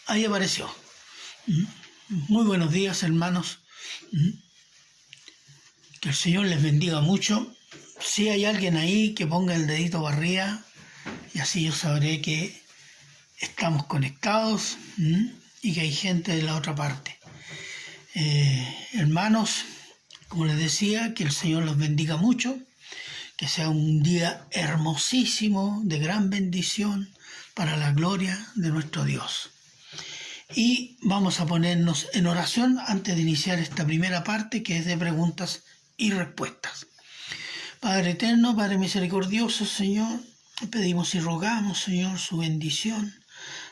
Ahí apareció. Muy buenos días, hermanos. Que el Señor les bendiga mucho. Si hay alguien ahí, que ponga el dedito para arriba y así yo sabré que estamos conectados y que hay gente de la otra parte. Hermanos, como les decía, que el Señor los bendiga mucho, que sea un día hermosísimo, de gran bendición para la gloria de nuestro Dios. Y vamos a ponernos en oración antes de iniciar esta primera parte, que es de preguntas y respuestas. Padre eterno, Padre misericordioso, Señor, pedimos y rogamos, Señor, su bendición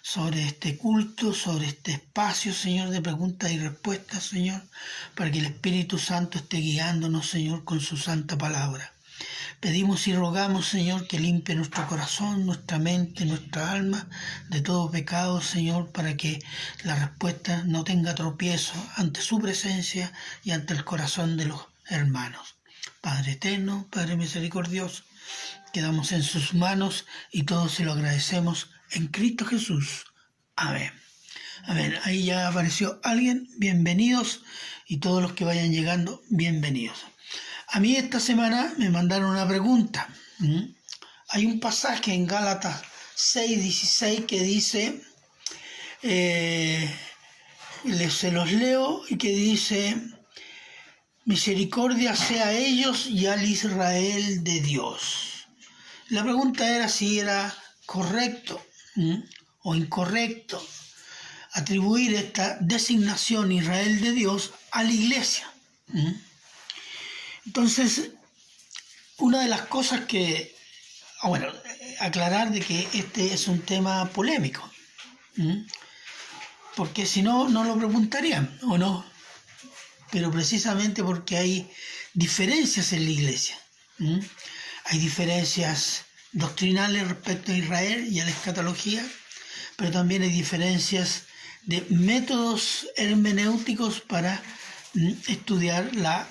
sobre este culto, sobre este espacio, Señor, de preguntas y respuestas, Señor, para que el Espíritu Santo esté guiándonos, Señor, con su santa palabra. Pedimos y rogamos, Señor, que limpie nuestro corazón, nuestra mente, nuestra alma de todo pecado, Señor, para que la respuesta no tenga tropiezo ante su presencia y ante el corazón de los hermanos. Padre eterno, Padre misericordioso, quedamos en sus manos y todo se lo agradecemos en Cristo Jesús. Amén. Amén. Ahí ya apareció alguien. Bienvenidos, y todos los que vayan llegando, bienvenidos. A mí esta semana me mandaron una pregunta. Hay un pasaje en Gálatas 6:16 que dice, se los leo, y que dice: misericordia sea a ellos y al Israel de Dios. La pregunta era si era correcto o incorrecto atribuir esta designación Israel de Dios a la iglesia. Entonces, una de las cosas que, aclarar de que este es un tema polémico, porque si no, no lo preguntarían, ¿o no? Pero precisamente porque hay diferencias en la iglesia. Hay diferencias doctrinales respecto a Israel y a la escatología, pero también hay diferencias de métodos hermenéuticos para estudiar la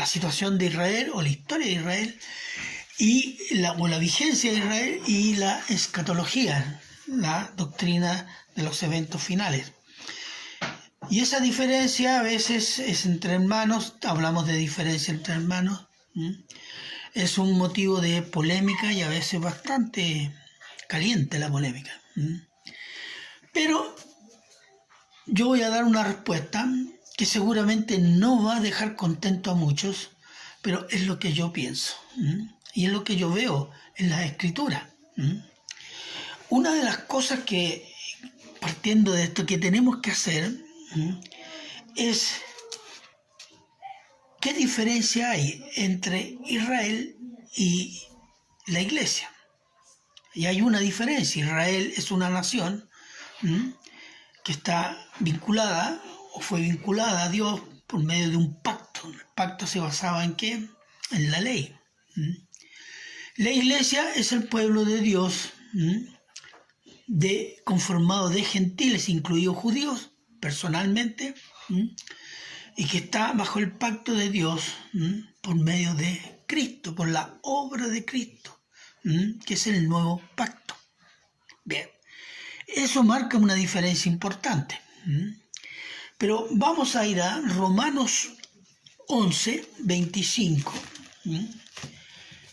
situación de Israel o la historia de Israel y la vigencia de Israel y la escatología, la doctrina de los eventos finales. Y esa diferencia a veces es entre hermanos. Hablamos de diferencia entre hermanos, es un motivo de polémica y a veces bastante caliente la polémica. Pero yo voy a dar una respuesta que seguramente no va a dejar contento a muchos, pero es lo que yo pienso y es lo que yo veo en las escrituras. Una de las cosas que, partiendo de esto, que tenemos que hacer es qué diferencia hay entre Israel y la iglesia. Y hay una diferencia. Israel es una nación que está vinculada o fue vinculada a Dios por medio de un pacto. El pacto se basaba en ¿qué? En la ley. La iglesia es el pueblo de Dios, conformado de gentiles, incluidos judíos, personalmente, y que está bajo el pacto de Dios por medio de Cristo, por la obra de Cristo, que es el nuevo pacto. Bien, eso marca una diferencia importante. Pero vamos a ir a Romanos 11:25,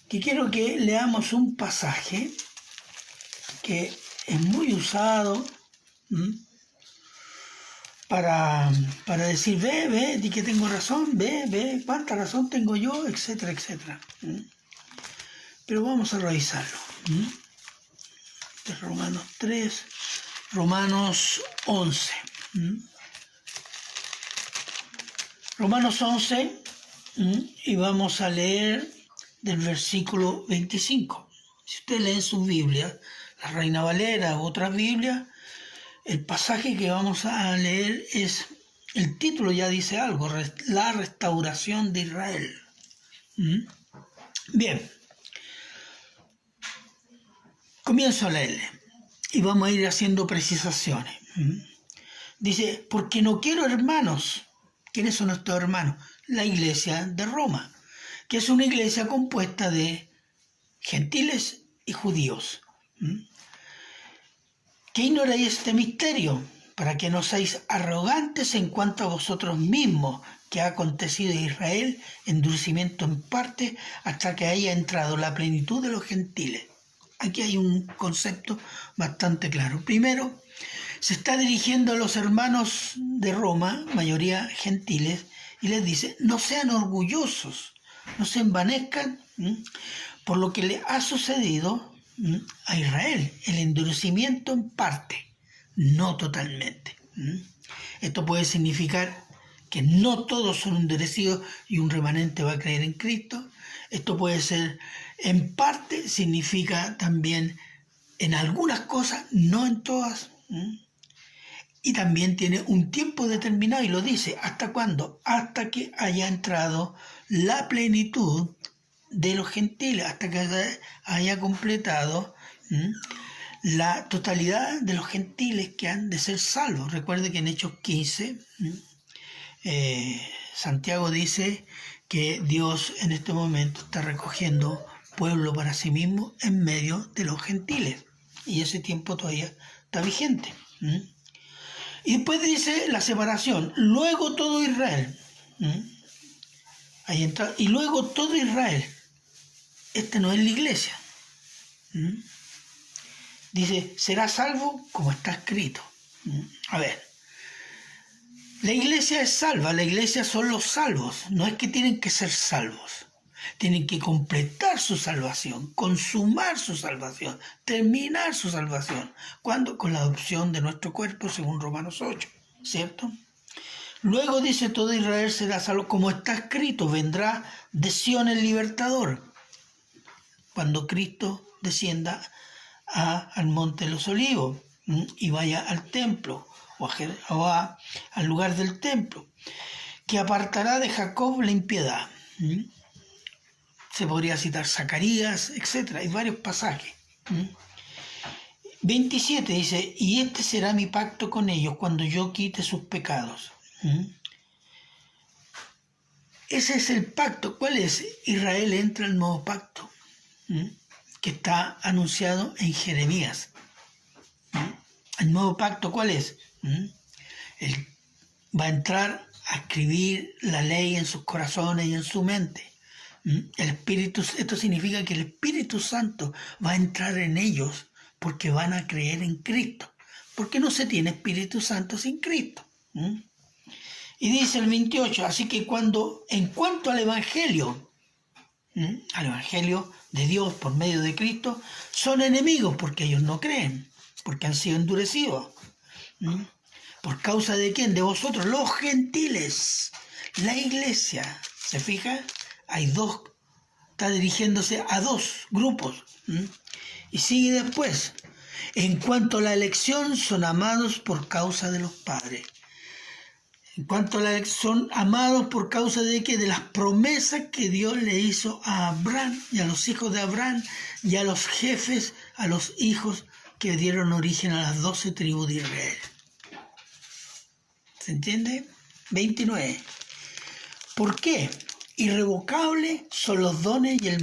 que quiero que leamos un pasaje que es muy usado para decir, ve, di que tengo razón, ve, cuánta razón tengo yo, etcétera, etcétera. Pero vamos a revisarlo. De Romanos 3, Romanos 11. Romanos 11, y vamos a leer del versículo 25. Si usted lee en su Biblia, la Reina Valera u otra Biblia, el pasaje que vamos a leer es, el título ya dice algo, la restauración de Israel. Bien, comienzo a leerle y vamos a ir haciendo precisaciones. Dice, porque no quiero hermanos. ¿Quiénes son estos hermanos? La iglesia de Roma, que es una iglesia compuesta de gentiles y judíos. ¿Que ignoráis este misterio? Para que no seáis arrogantes en cuanto a vosotros mismos, que ha acontecido en Israel, endurecimiento en parte, hasta que haya entrado la plenitud de los gentiles. Aquí hay un concepto bastante claro. Primero, se está dirigiendo a los hermanos de Roma, mayoría gentiles, y les dice, no sean orgullosos, no se envanezcan por lo que le ha sucedido a Israel, el endurecimiento en parte, no totalmente. Esto puede significar que no todos son endurecidos y un remanente va a creer en Cristo. Esto puede ser en parte, significa también en algunas cosas, no en todas. Y también tiene un tiempo determinado y lo dice, ¿hasta cuándo? Hasta que haya entrado la plenitud de los gentiles, hasta que haya completado la totalidad de los gentiles que han de ser salvos. Recuerde que en Hechos 15, Santiago dice que Dios en este momento está recogiendo pueblo para sí mismo en medio de los gentiles. Y ese tiempo todavía está vigente. Y después dice la separación. Luego todo Israel. Ahí entra. Y luego todo Israel. Este no es la iglesia. Dice, será salvo como está escrito. A ver. La iglesia es salva, la iglesia son los salvos. No es que tienen que ser salvos. Tienen que completar su salvación, consumar su salvación, terminar su salvación. ¿Cuándo? Con la adopción de nuestro cuerpo, según Romanos 8, ¿cierto? Luego dice, todo Israel será salvo, como está escrito, vendrá de Sión el libertador. Cuando Cristo descienda al monte de los olivos y vaya al templo o al lugar del templo, que apartará de Jacob la impiedad. Se podría citar Zacarías, etc. Hay varios pasajes. 27 dice, y este será mi pacto con ellos cuando yo quite sus pecados. Ese es el pacto. ¿Cuál es? Israel entra al nuevo pacto, que está anunciado en Jeremías. El nuevo pacto, ¿cuál es? Él va a entrar a escribir la ley en sus corazones y en su mente. El Espíritu, esto significa que el Espíritu Santo va a entrar en ellos porque van a creer en Cristo. Porque no se tiene Espíritu Santo sin Cristo. Y dice el 28, así que en cuanto al Evangelio de Dios por medio de Cristo, son enemigos porque ellos no creen, porque han sido endurecidos. ¿Por causa de quién? De vosotros, los gentiles, la iglesia. ¿Se fija? Hay dos, está dirigiéndose a dos grupos. Y sigue después. En cuanto a la elección, son amados por causa de los padres. En cuanto a la elección, son amados por causa de qué? De las promesas que Dios le hizo a Abraham y a los hijos de Abraham y a los jefes, a los hijos que dieron origen a las 12 tribus de Israel. ¿Se entiende? 29. ¿Por qué? Irrevocables son los dones y el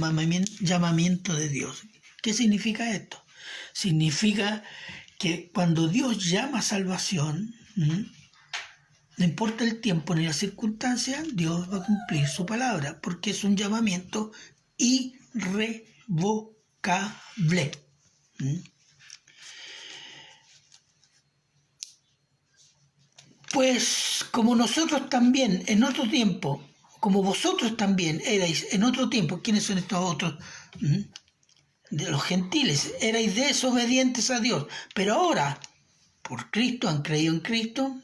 llamamiento de Dios. ¿Qué significa esto? Significa que cuando Dios llama a salvación, no importa el tiempo ni la circunstancia, Dios va a cumplir su palabra, porque es un llamamiento irrevocable. Pues como nosotros también en otro tiempo, como vosotros también erais en otro tiempo, ¿quiénes son estos otros? De los gentiles, erais desobedientes a Dios, pero ahora, por Cristo, han creído en Cristo,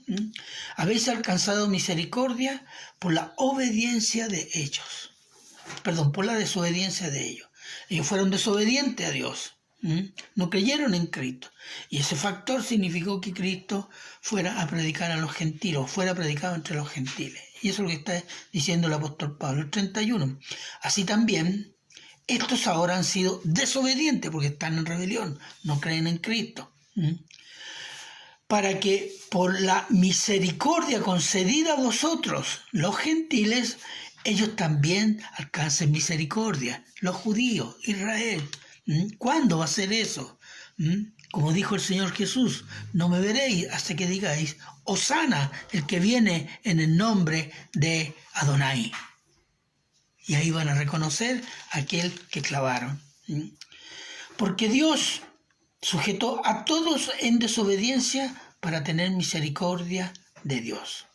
habéis alcanzado misericordia por la obediencia de ellos. Perdón, por la desobediencia de ellos. Ellos fueron desobedientes a Dios. No creyeron en Cristo. Y ese factor significó que Cristo fuera a predicar a los gentiles, fuera predicado entre los gentiles. Y eso es lo que está diciendo el apóstol Pablo, el 31. Así también, estos ahora han sido desobedientes porque están en rebelión, no creen en Cristo. Para que por la misericordia concedida a vosotros, los gentiles, ellos también alcancen misericordia. Los judíos, Israel. ¿Cuándo va a ser eso? Como dijo el Señor Jesús, no me veréis hasta que digáis, Hosana, el que viene en el nombre de Adonai. Y ahí van a reconocer a aquel que clavaron. Porque Dios sujetó a todos en desobediencia para tener misericordia de Dios.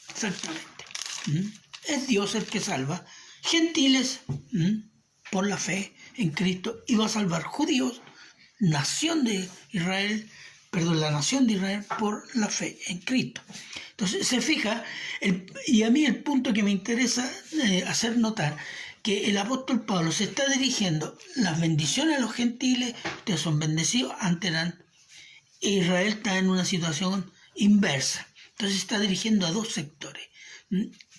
Exactamente. Es Dios el que salva gentiles por la fe en Cristo y va a salvar judíos, la nación de Israel por la fe en Cristo. Entonces se fija, y a mí el punto que me interesa hacer notar, que el apóstol Pablo se está dirigiendo las bendiciones a los gentiles, ustedes son bendecidos, antes eran, Israel está en una situación inversa, entonces se está dirigiendo a dos sectores.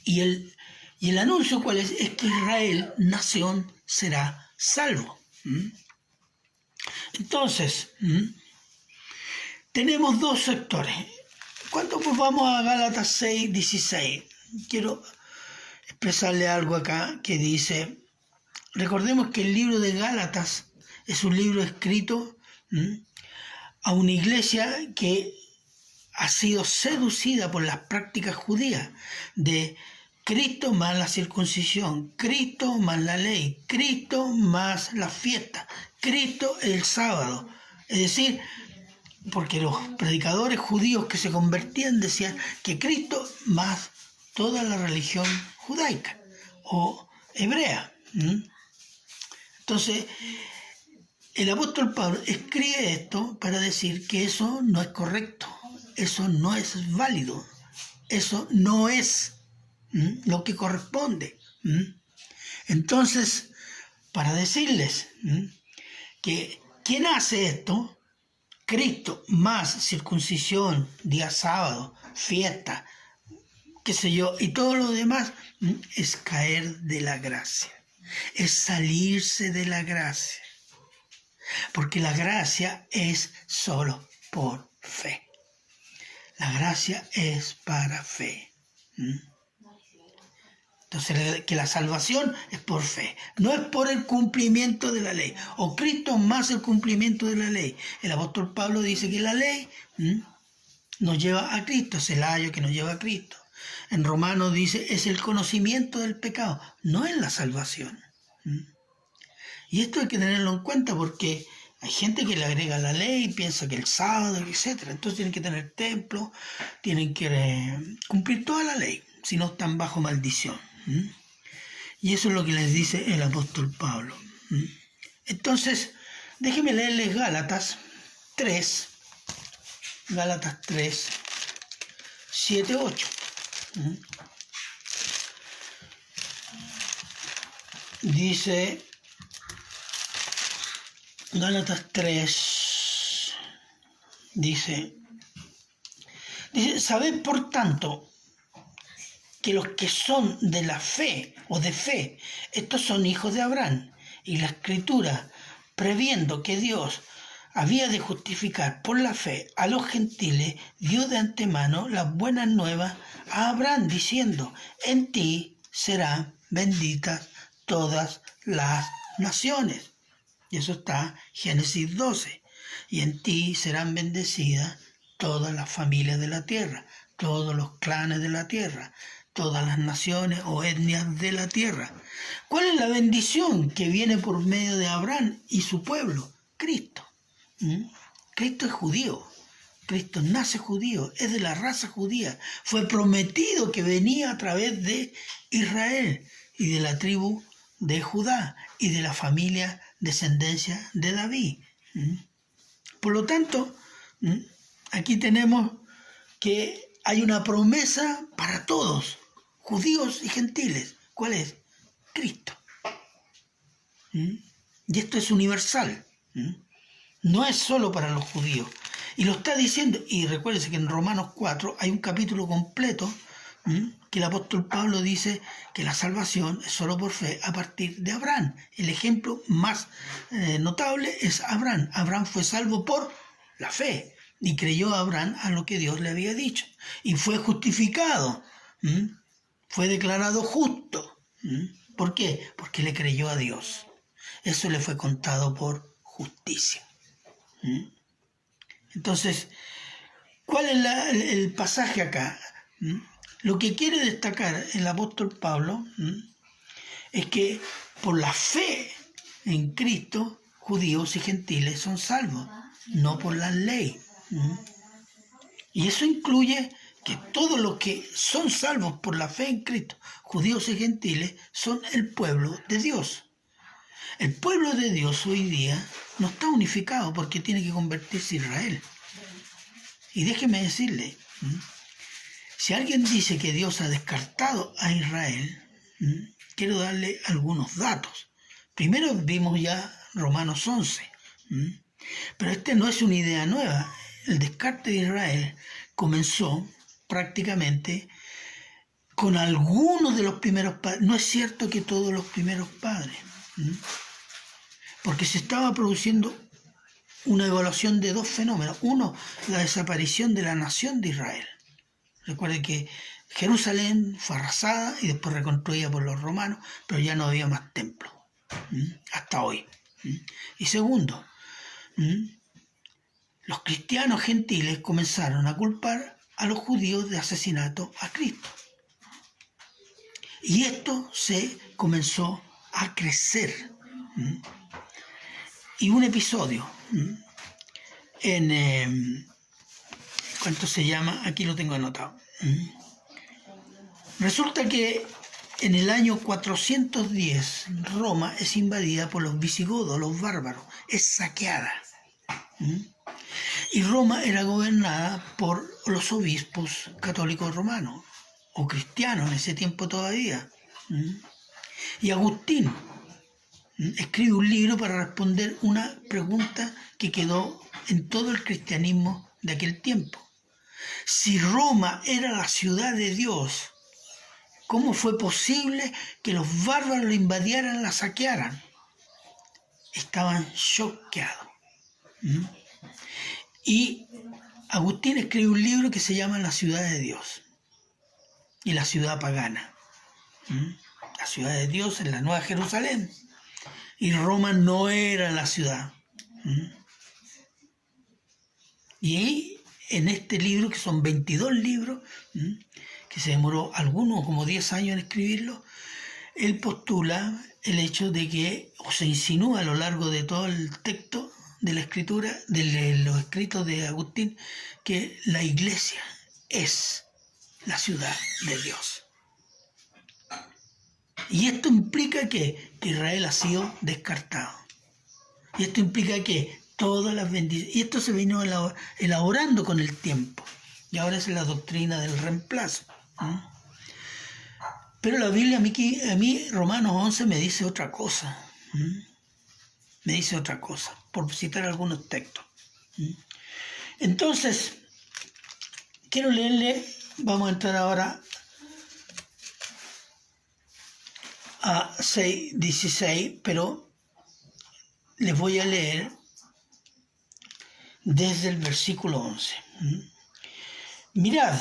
Y el anuncio, ¿cuál es? Es que Israel, nación, será salvo. Entonces, tenemos dos sectores. Cuando pues vamos a Gálatas 6, 16, quiero expresarle algo acá que dice, recordemos que el libro de Gálatas es un libro escrito a una iglesia que ha sido seducida por las prácticas judías de Cristo más la circuncisión, Cristo más la ley, Cristo más la fiesta, Cristo el sábado. Es decir, porque los predicadores judíos que se convertían decían que Cristo más toda la religión judaica o hebrea. Entonces, el apóstol Pablo escribe esto para decir que eso no es correcto, eso no es válido, eso no es lo que corresponde. Entonces, para decirles que ¿quién hace esto? Cristo más circuncisión, día sábado, fiesta, qué sé yo, y todo lo demás es caer de la gracia, es salirse de la gracia, porque la gracia es solo por fe. La gracia es para fe. Entonces, que la salvación es por fe, no es por el cumplimiento de la ley, o Cristo más el cumplimiento de la ley. El apóstol Pablo dice que la ley nos lleva a Cristo, es el ayo que nos lleva a Cristo. En Romanos dice, es el conocimiento del pecado, no es la salvación. Y esto hay que tenerlo en cuenta porque hay gente que le agrega la ley, piensa que el sábado, etc. Entonces tienen que tener templo, tienen que cumplir toda la ley, si no están bajo maldición. Y eso es lo que les dice el apóstol Pablo. Entonces, déjenme leerles Gálatas 3, 7, 8. Dice Gálatas 3, dice, sabed por tanto que los que son de la fe o de fe, estos son hijos de Abraham. Y la Escritura, previendo que Dios había de justificar por la fe a los gentiles, dio de antemano las buenas nuevas a Abraham, diciendo, en ti serán benditas todas las naciones. Y eso está Génesis 12. Y en ti serán bendecidas todas las familias de la tierra, todos los clanes de la tierra, todas las naciones o etnias de la tierra. ¿Cuál es la bendición que viene por medio de Abraham y su pueblo? Cristo. Cristo es judío. Cristo nace judío, es de la raza judía. Fue prometido que venía a través de Israel y de la tribu de Judá y de la familia descendencia de David. Por lo tanto, aquí tenemos que hay una promesa para todos, judíos y gentiles. ¿Cuál es? Cristo. Y esto es universal. No es solo para los judíos. Y lo está diciendo, y recuérdense que en Romanos 4 hay un capítulo completo que el apóstol Pablo dice que la salvación es solo por fe a partir de Abraham. El ejemplo más notable es Abraham. Abraham fue salvo por la fe y creyó a Abraham a lo que Dios le había dicho. Y fue justificado, fue declarado justo. ¿Por qué? Porque le creyó a Dios. Eso le fue contado por justicia. Entonces, ¿cuál es el pasaje acá? Lo que quiere destacar el apóstol Pablo es que por la fe en Cristo, judíos y gentiles son salvos, no por la ley. Y eso incluye que todos los que son salvos por la fe en Cristo, judíos y gentiles, son el pueblo de Dios. El pueblo de Dios hoy día no está unificado porque tiene que convertirse en Israel. Y déjeme decirle, si alguien dice que Dios ha descartado a Israel, quiero darle algunos datos. Primero vimos ya Romanos 11, pero no es una idea nueva. El descarte de Israel comenzó prácticamente con algunos de los primeros padres. No es cierto que todos los primeros padres, porque se estaba produciendo una evaluación de dos fenómenos. Uno, la desaparición de la nación de Israel. Recuerde que Jerusalén fue arrasada y después reconstruida por los romanos, pero ya no había más templos, hasta hoy. Y segundo, los cristianos gentiles comenzaron a culpar a los judíos de asesinato a Cristo. Y esto se comenzó a crecer. Y un episodio ¿cuánto se llama? Aquí lo tengo anotado. Resulta que en el año 410 Roma es invadida por los visigodos, los bárbaros, es saqueada. Y Roma era gobernada por los obispos católicos romanos, o cristianos en ese tiempo todavía. Y Agustín escribe un libro para responder una pregunta que quedó en todo el cristianismo de aquel tiempo. Si Roma era la ciudad de Dios, ¿cómo fue posible que los bárbaros la invadieran, la saquearan? Estaban choqueados. Y Agustín escribe un libro que se llama La ciudad de Dios y la ciudad pagana. La ciudad de Dios es la Nueva Jerusalén y Roma no era la ciudad. Y ahí, en este libro, que son 22 libros, que se demoró algunos como 10 años en escribirlo, él postula el hecho de que, o se insinúa a lo largo de todo el texto de la escritura, de los escritos de Agustín, que la iglesia es la ciudad de Dios. Y esto implica que Israel ha sido descartado. Y esto implica que todas las bendiciones, y esto se vino elaborando con el tiempo, y ahora es la doctrina del reemplazo. Pero la Biblia a mí Romanos 11 me dice otra cosa. Me dice otra cosa, por citar algunos textos. Entonces, quiero leerle, vamos a entrar ahora a 6:16, pero les voy a leer desde el versículo 11. Mirad,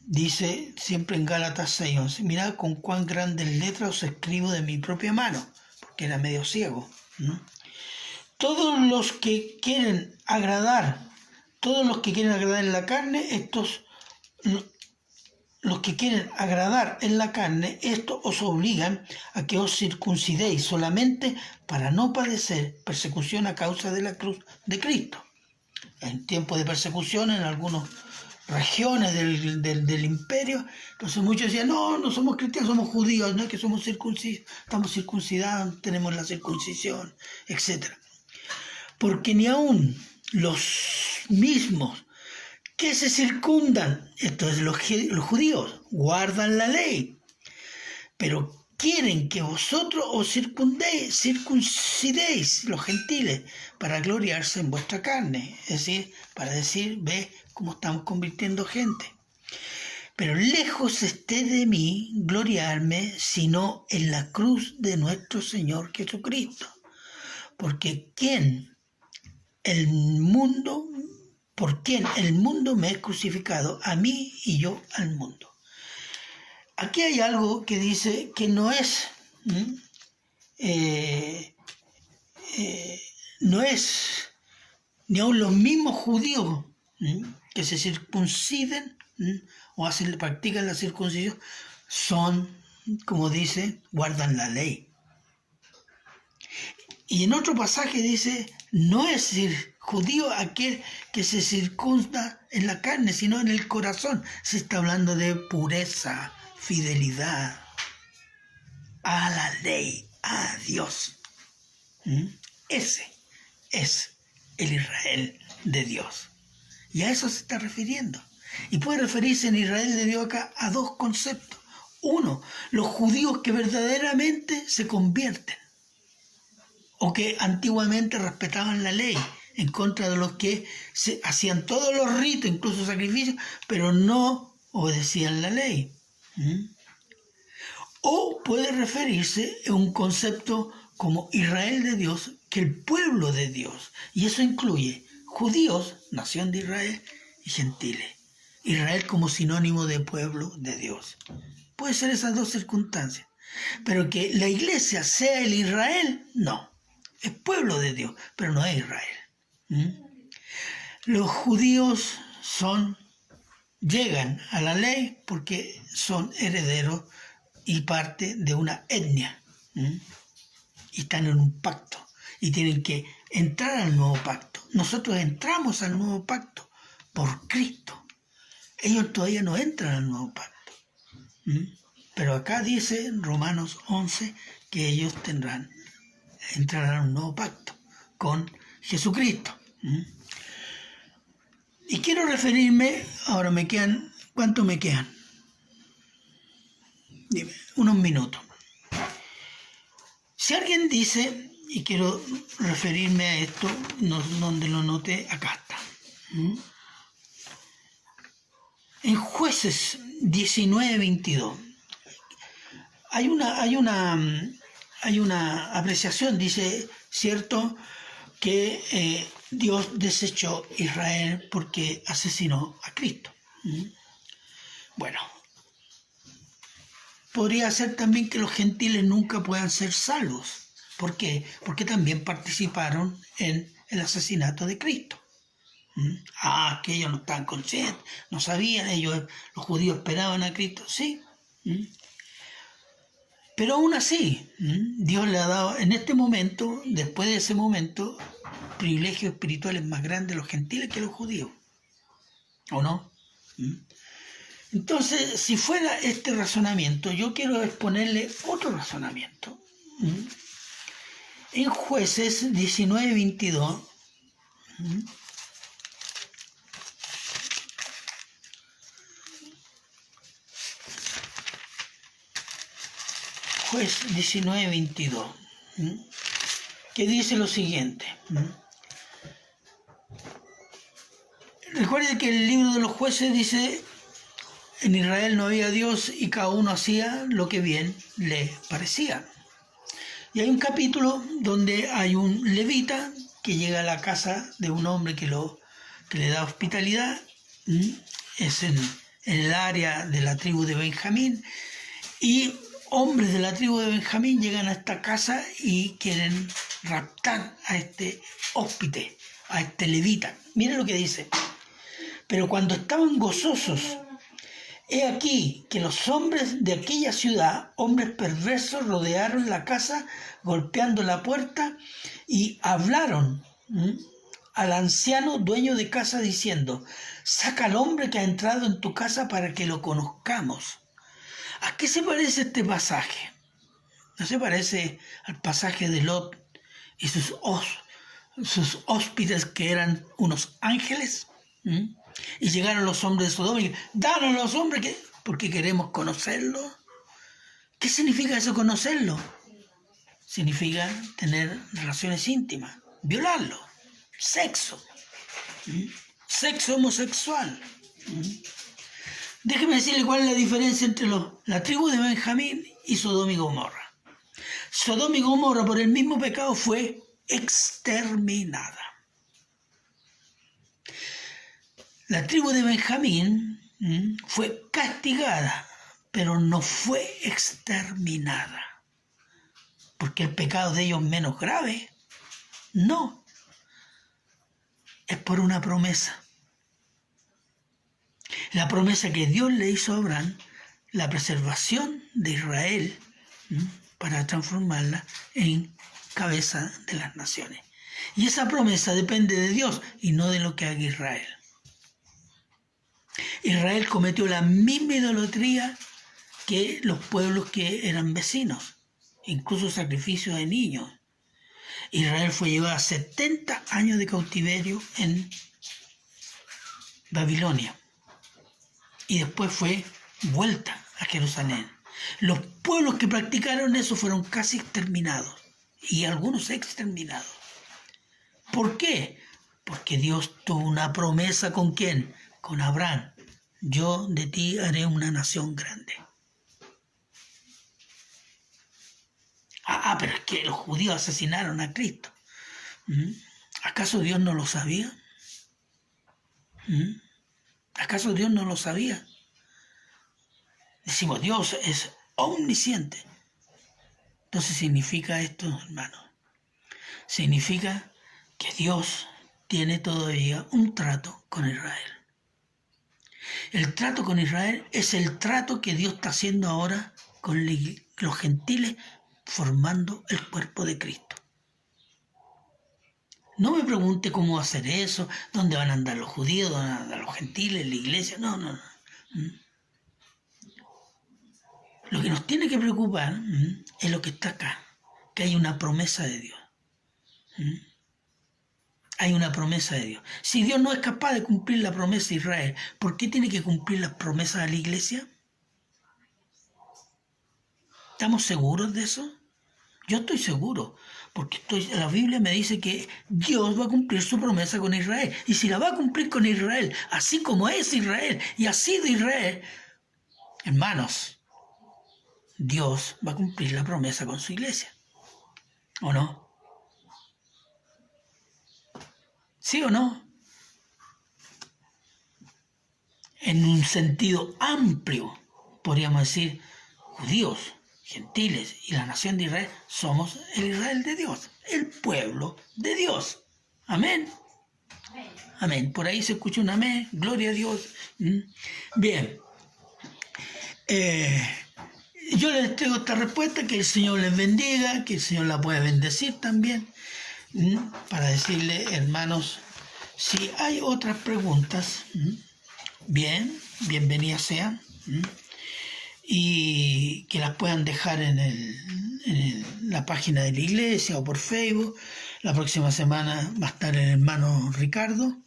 dice siempre en Gálatas 6:11, mirad con cuán grandes letras os escribo de mi propia mano, porque era medio ciego. Todos los que quieren agradar en la carne, los que quieren agradar en la carne, esto os obligan a que os circuncidéis solamente para no padecer persecución a causa de la cruz de Cristo. En tiempos de persecución en algunas regiones del imperio, entonces muchos decían, no somos cristianos, somos judíos, no es que somos circuncidados, estamos circuncidados, tenemos la circuncisión, etc. Porque ni aun los mismos que se circundan, esto es los judíos, guardan la ley, pero quieren que vosotros os circuncidéis, los gentiles, para gloriarse en vuestra carne, es decir, para decir, ve cómo estamos convirtiendo gente. Pero lejos esté de mí gloriarme, sino en la cruz de nuestro Señor Jesucristo, porque por quien el mundo me es crucificado, a mí y yo al mundo. Aquí hay algo que dice que no es ni aun los mismos judíos que se circunciden o practican la circuncisión, son, como dice, guardan la ley. Y en otro pasaje dice, no es judío aquel que se circunda en la carne, sino en el corazón. Se está hablando de pureza, fidelidad a la ley, a Dios. Ese es el Israel de Dios. Y a eso se está refiriendo. Y puede referirse en Israel de Dios acá a dos conceptos. Uno, los judíos que verdaderamente se convierten, o que antiguamente respetaban la ley, en contra de los que hacían todos los ritos, incluso sacrificios, pero no obedecían la ley. O puede referirse a un concepto como Israel de Dios, que el pueblo de Dios, y eso incluye judíos, nación de Israel, y gentiles. Israel como sinónimo de pueblo de Dios. Puede ser esas dos circunstancias, pero que la iglesia sea el Israel, no. Es pueblo de Dios, pero no es Israel. Los judíos llegan a la ley porque son herederos y parte de una etnia. Y están en un pacto y tienen que entrar al nuevo pacto. Nosotros entramos al nuevo pacto por Cristo. Ellos todavía no entran al nuevo pacto. Pero acá dice en Romanos 11 que ellos entrarán a un nuevo pacto con Jesucristo. Y quiero referirme, ahora ¿cuánto me quedan? Dime, unos minutos. Si alguien dice, y quiero referirme a esto, donde lo noté, acá está. En Jueces 19:22 hay una apreciación, dice, cierto, que Dios desechó a Israel porque asesinó a Cristo. Bueno, podría ser también que los gentiles nunca puedan ser salvos. ¿Por qué? Porque también participaron en el asesinato de Cristo. Que ellos no estaban conscientes, no sabían, los judíos esperaban a Cristo, sí. Pero aún así, Dios le ha dado en este momento, después de ese momento, privilegios espirituales más grandes a los gentiles que a los judíos. ¿O no? Entonces, si fuera este razonamiento, yo quiero exponerle otro razonamiento. En Jueces 19:22, Juez 19:22, que dice lo siguiente. Recuerde que el libro de los jueces dice, en Israel no había Dios y cada uno hacía lo que bien le parecía. Y hay un capítulo donde hay un levita que llega a la casa de un hombre que le da hospitalidad. Es en el área de la tribu de Benjamín, y hombres de la tribu de Benjamín llegan a esta casa y quieren raptar a este hóspite, a este levita. Miren lo que dice. Pero cuando estaban gozosos, he aquí que los hombres de aquella ciudad, hombres perversos, rodearon la casa, golpeando la puerta, y hablaron al anciano dueño de casa diciendo, saca al hombre que ha entrado en tu casa para que lo conozcamos. ¿A qué se parece este pasaje? ¿No se parece al pasaje de Lot y sus hóspedes que eran unos ángeles? Y llegaron los hombres de Sodoma y danos los hombres porque queremos conocerlo. ¿Qué significa eso, conocerlo? Significa tener relaciones íntimas, violarlo, sexo, sexo homosexual. Déjeme decirle cuál es la diferencia entre la tribu de Benjamín y Sodoma y Gomorra. Sodoma y Gomorra por el mismo pecado fue exterminada. La tribu de Benjamín fue castigada, pero no fue exterminada. Porque el pecado de ellos es menos grave. No. es por una promesa. La promesa que Dios le hizo a Abraham, la preservación de Israel, para transformarla en cabeza de las naciones. Y esa promesa depende de Dios y no de lo que haga Israel. Israel cometió la misma idolatría que los pueblos que eran vecinos, incluso sacrificios de niños. Israel fue llevado a 70 años de cautiverio en Babilonia y después fue vuelta a Jerusalén. Los pueblos que practicaron eso fueron casi exterminados y algunos exterminados. ¿Por qué? Porque Dios tuvo una promesa ¿con quién? Con Abraham. Yo de ti haré una nación grande. Pero es que los judíos asesinaron a Cristo. ¿Acaso Dios no lo sabía? ¿Acaso Dios no lo sabía? Decimos, Dios es omnisciente. Entonces significa esto, hermanos. Significa que Dios tiene todavía un trato con Israel. El trato con Israel es el trato que Dios está haciendo ahora con los gentiles, formando el cuerpo de Cristo. No me pregunte cómo va a hacer eso, dónde van a andar los judíos, dónde van a andar los gentiles, la iglesia. No. Lo que nos tiene que preocupar es lo que está acá, que hay una promesa de Dios. Hay una promesa de Dios. Si Dios no es capaz de cumplir la promesa de Israel, ¿por qué tiene que cumplir las promesas a la iglesia? ¿Estamos seguros de eso? Yo estoy seguro, porque la Biblia me dice que Dios va a cumplir su promesa con Israel. Y si la va a cumplir con Israel, así como es Israel y ha sido Israel, hermanos, Dios va a cumplir la promesa con su iglesia. ¿O no? ¿Sí o no? En un sentido amplio, podríamos decir, judíos, gentiles y la nación de Israel somos el Israel de Dios, el pueblo de Dios. Amén. Amén. Por ahí se escucha un amén, gloria a Dios. Bien. Yo les tengo esta respuesta, que el Señor les bendiga, que el Señor la pueda bendecir también, para decirle, hermanos, si hay otras preguntas, bienvenidas sean, y que las puedan dejar en la página de la iglesia o por Facebook. La próxima semana va a estar el hermano Ricardo,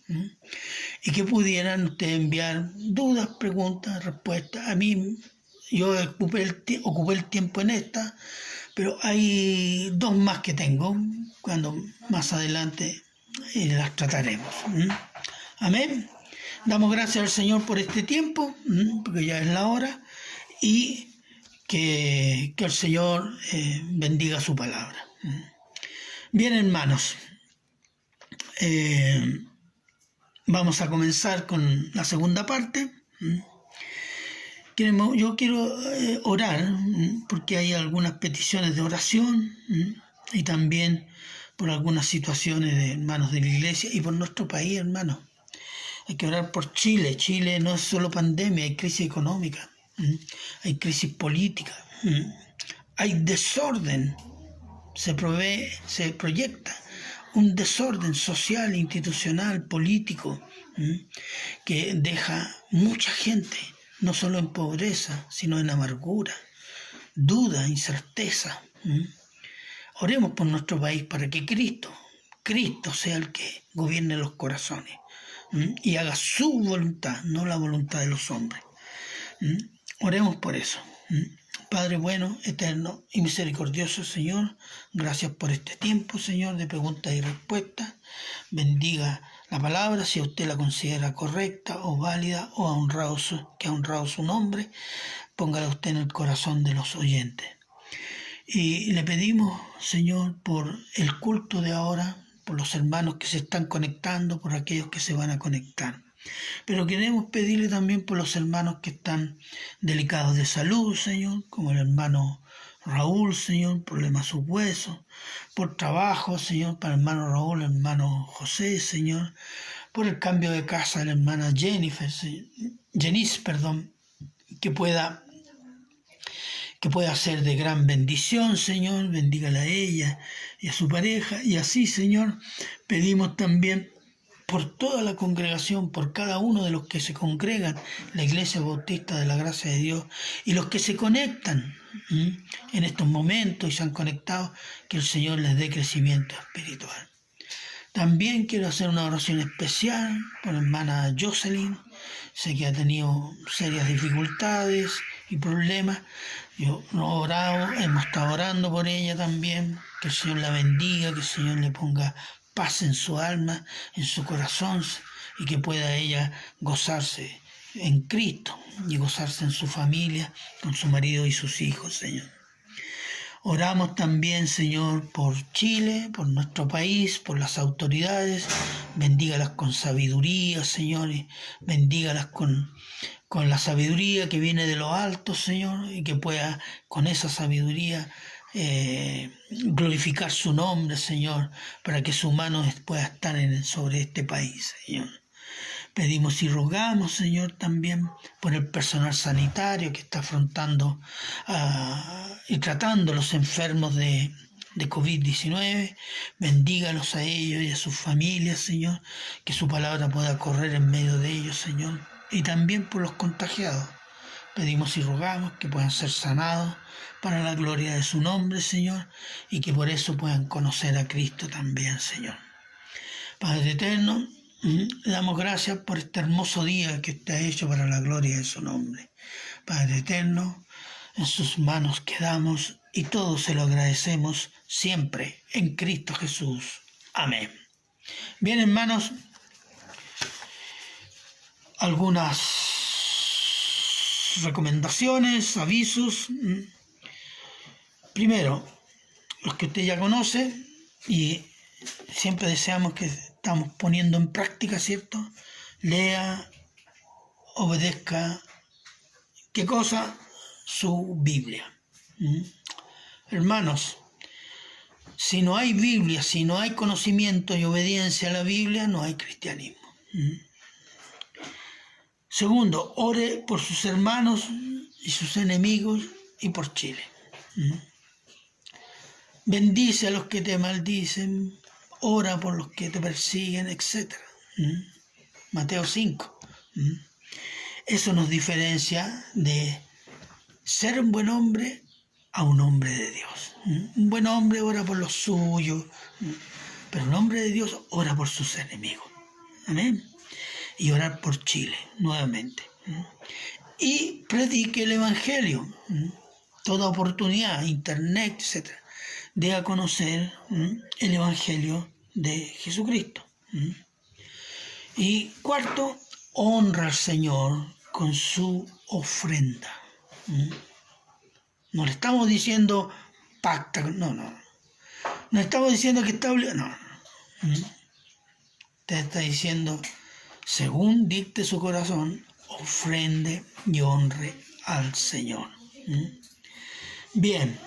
y que pudieran ustedes enviar dudas, preguntas, respuestas. A mí, yo ocupé el tiempo en esta, pero hay dos más que tengo, cuando más adelante las trataremos. Amén. Damos gracias al Señor por este tiempo, porque ya es la hora, y que el Señor bendiga su palabra. Bien, hermanos, vamos a comenzar con la segunda parte. Yo quiero orar, porque hay algunas peticiones de oración, y también por algunas situaciones de hermanos de la iglesia y por nuestro país, hermanos. Hay que orar por Chile. Chile no es solo pandemia, hay crisis económica, hay crisis política, hay desorden, se proyecta un desorden social, institucional, político, que deja mucha gente no solo en pobreza, sino en amargura, duda, incerteza. Oremos por nuestro país para que Cristo sea el que gobierne los corazones, y haga su voluntad, no la voluntad de los hombres. Oremos por eso. Padre bueno, eterno y misericordioso, Señor, gracias por este tiempo, Señor, de preguntas y respuestas. Bendiga la palabra, si usted la considera correcta o válida, o que ha honrado su nombre, póngala usted en el corazón de los oyentes. Y le pedimos, Señor, por el culto de ahora, por los hermanos que se están conectando, por aquellos que se van a conectar. Pero queremos pedirle también por los hermanos que están delicados de salud, Señor, como el hermano Raúl, Señor, problema de sus huesos, por trabajo, Señor, para el hermano Raúl, el hermano José, Señor, por el cambio de casa de la hermana Jenice, que pueda ser de gran bendición, Señor, bendígala a ella y a su pareja, y así, Señor, pedimos también por toda la congregación, por cada uno de los que se congregan, la Iglesia Bautista de la Gracia de Dios, y los que se conectan en estos momentos y se han conectado, que el Señor les dé crecimiento espiritual. También quiero hacer una oración especial por la hermana Jocelyn. Sé que ha tenido serias dificultades y problemas. Hemos estado orando por ella también. Que el Señor la bendiga, que el Señor le ponga paz en su alma, en su corazón, y que pueda ella gozarse en Cristo y gozarse en su familia, con su marido y sus hijos, Señor. Oramos también, Señor, por Chile, por nuestro país, por las autoridades. Bendígalas con sabiduría, Señor, y bendígalas con la sabiduría que viene de lo alto, Señor, y que pueda con esa sabiduría glorificar su nombre, Señor, para que su mano pueda estar sobre este país, Señor. Pedimos y rogamos, Señor, también por el personal sanitario que está afrontando y tratando a los enfermos de COVID-19. Bendígalos a ellos y a sus familias, Señor, que su palabra pueda correr en medio de ellos, Señor. Y también por los contagiados. Pedimos y rogamos que puedan ser sanados para la gloria de su nombre, Señor, y que por eso puedan conocer a Cristo también, Señor. Padre eterno, le damos gracias por este hermoso día que está hecho para la gloria de su nombre. Padre eterno, en sus manos quedamos y todo se lo agradecemos siempre en Cristo Jesús. Amén. Bien, hermanos, algunas recomendaciones, avisos. Primero, los que usted ya conoce y siempre deseamos que estamos poniendo en práctica, ¿cierto? Lea, obedezca, ¿qué cosa? Su Biblia. Hermanos, si no hay Biblia, si no hay conocimiento y obediencia a la Biblia, no hay cristianismo. Segundo, ore por sus hermanos y sus enemigos y por Chile. Bendice a los que te maldicen, ora por los que te persiguen, etc. Mateo 5. Eso nos diferencia de ser un buen hombre a un hombre de Dios. Un buen hombre ora por los suyos, pero un hombre de Dios ora por sus enemigos. Amén. Y orar por Chile, nuevamente. Y predique el Evangelio. Toda oportunidad, internet, etc. De a conocer el Evangelio de Jesucristo. Y cuarto, honra al Señor con su ofrenda. No le estamos diciendo pacta, no. No estamos diciendo que está obligado, no. Usted está diciendo, según dicte su corazón, ofrende y honre al Señor. Bien.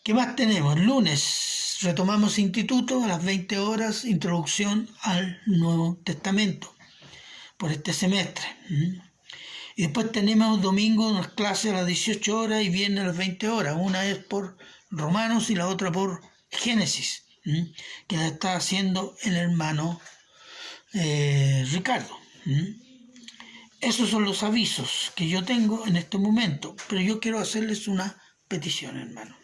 ¿Qué más tenemos? Lunes retomamos instituto a las 20 horas, introducción al Nuevo Testamento por este semestre. Y después tenemos domingo unas clases a las 18 horas y viernes a las 20 horas. Una es por Romanos y la otra por Génesis, que la está haciendo el hermano Ricardo. Esos son los avisos que yo tengo en este momento, pero yo quiero hacerles una petición, hermano.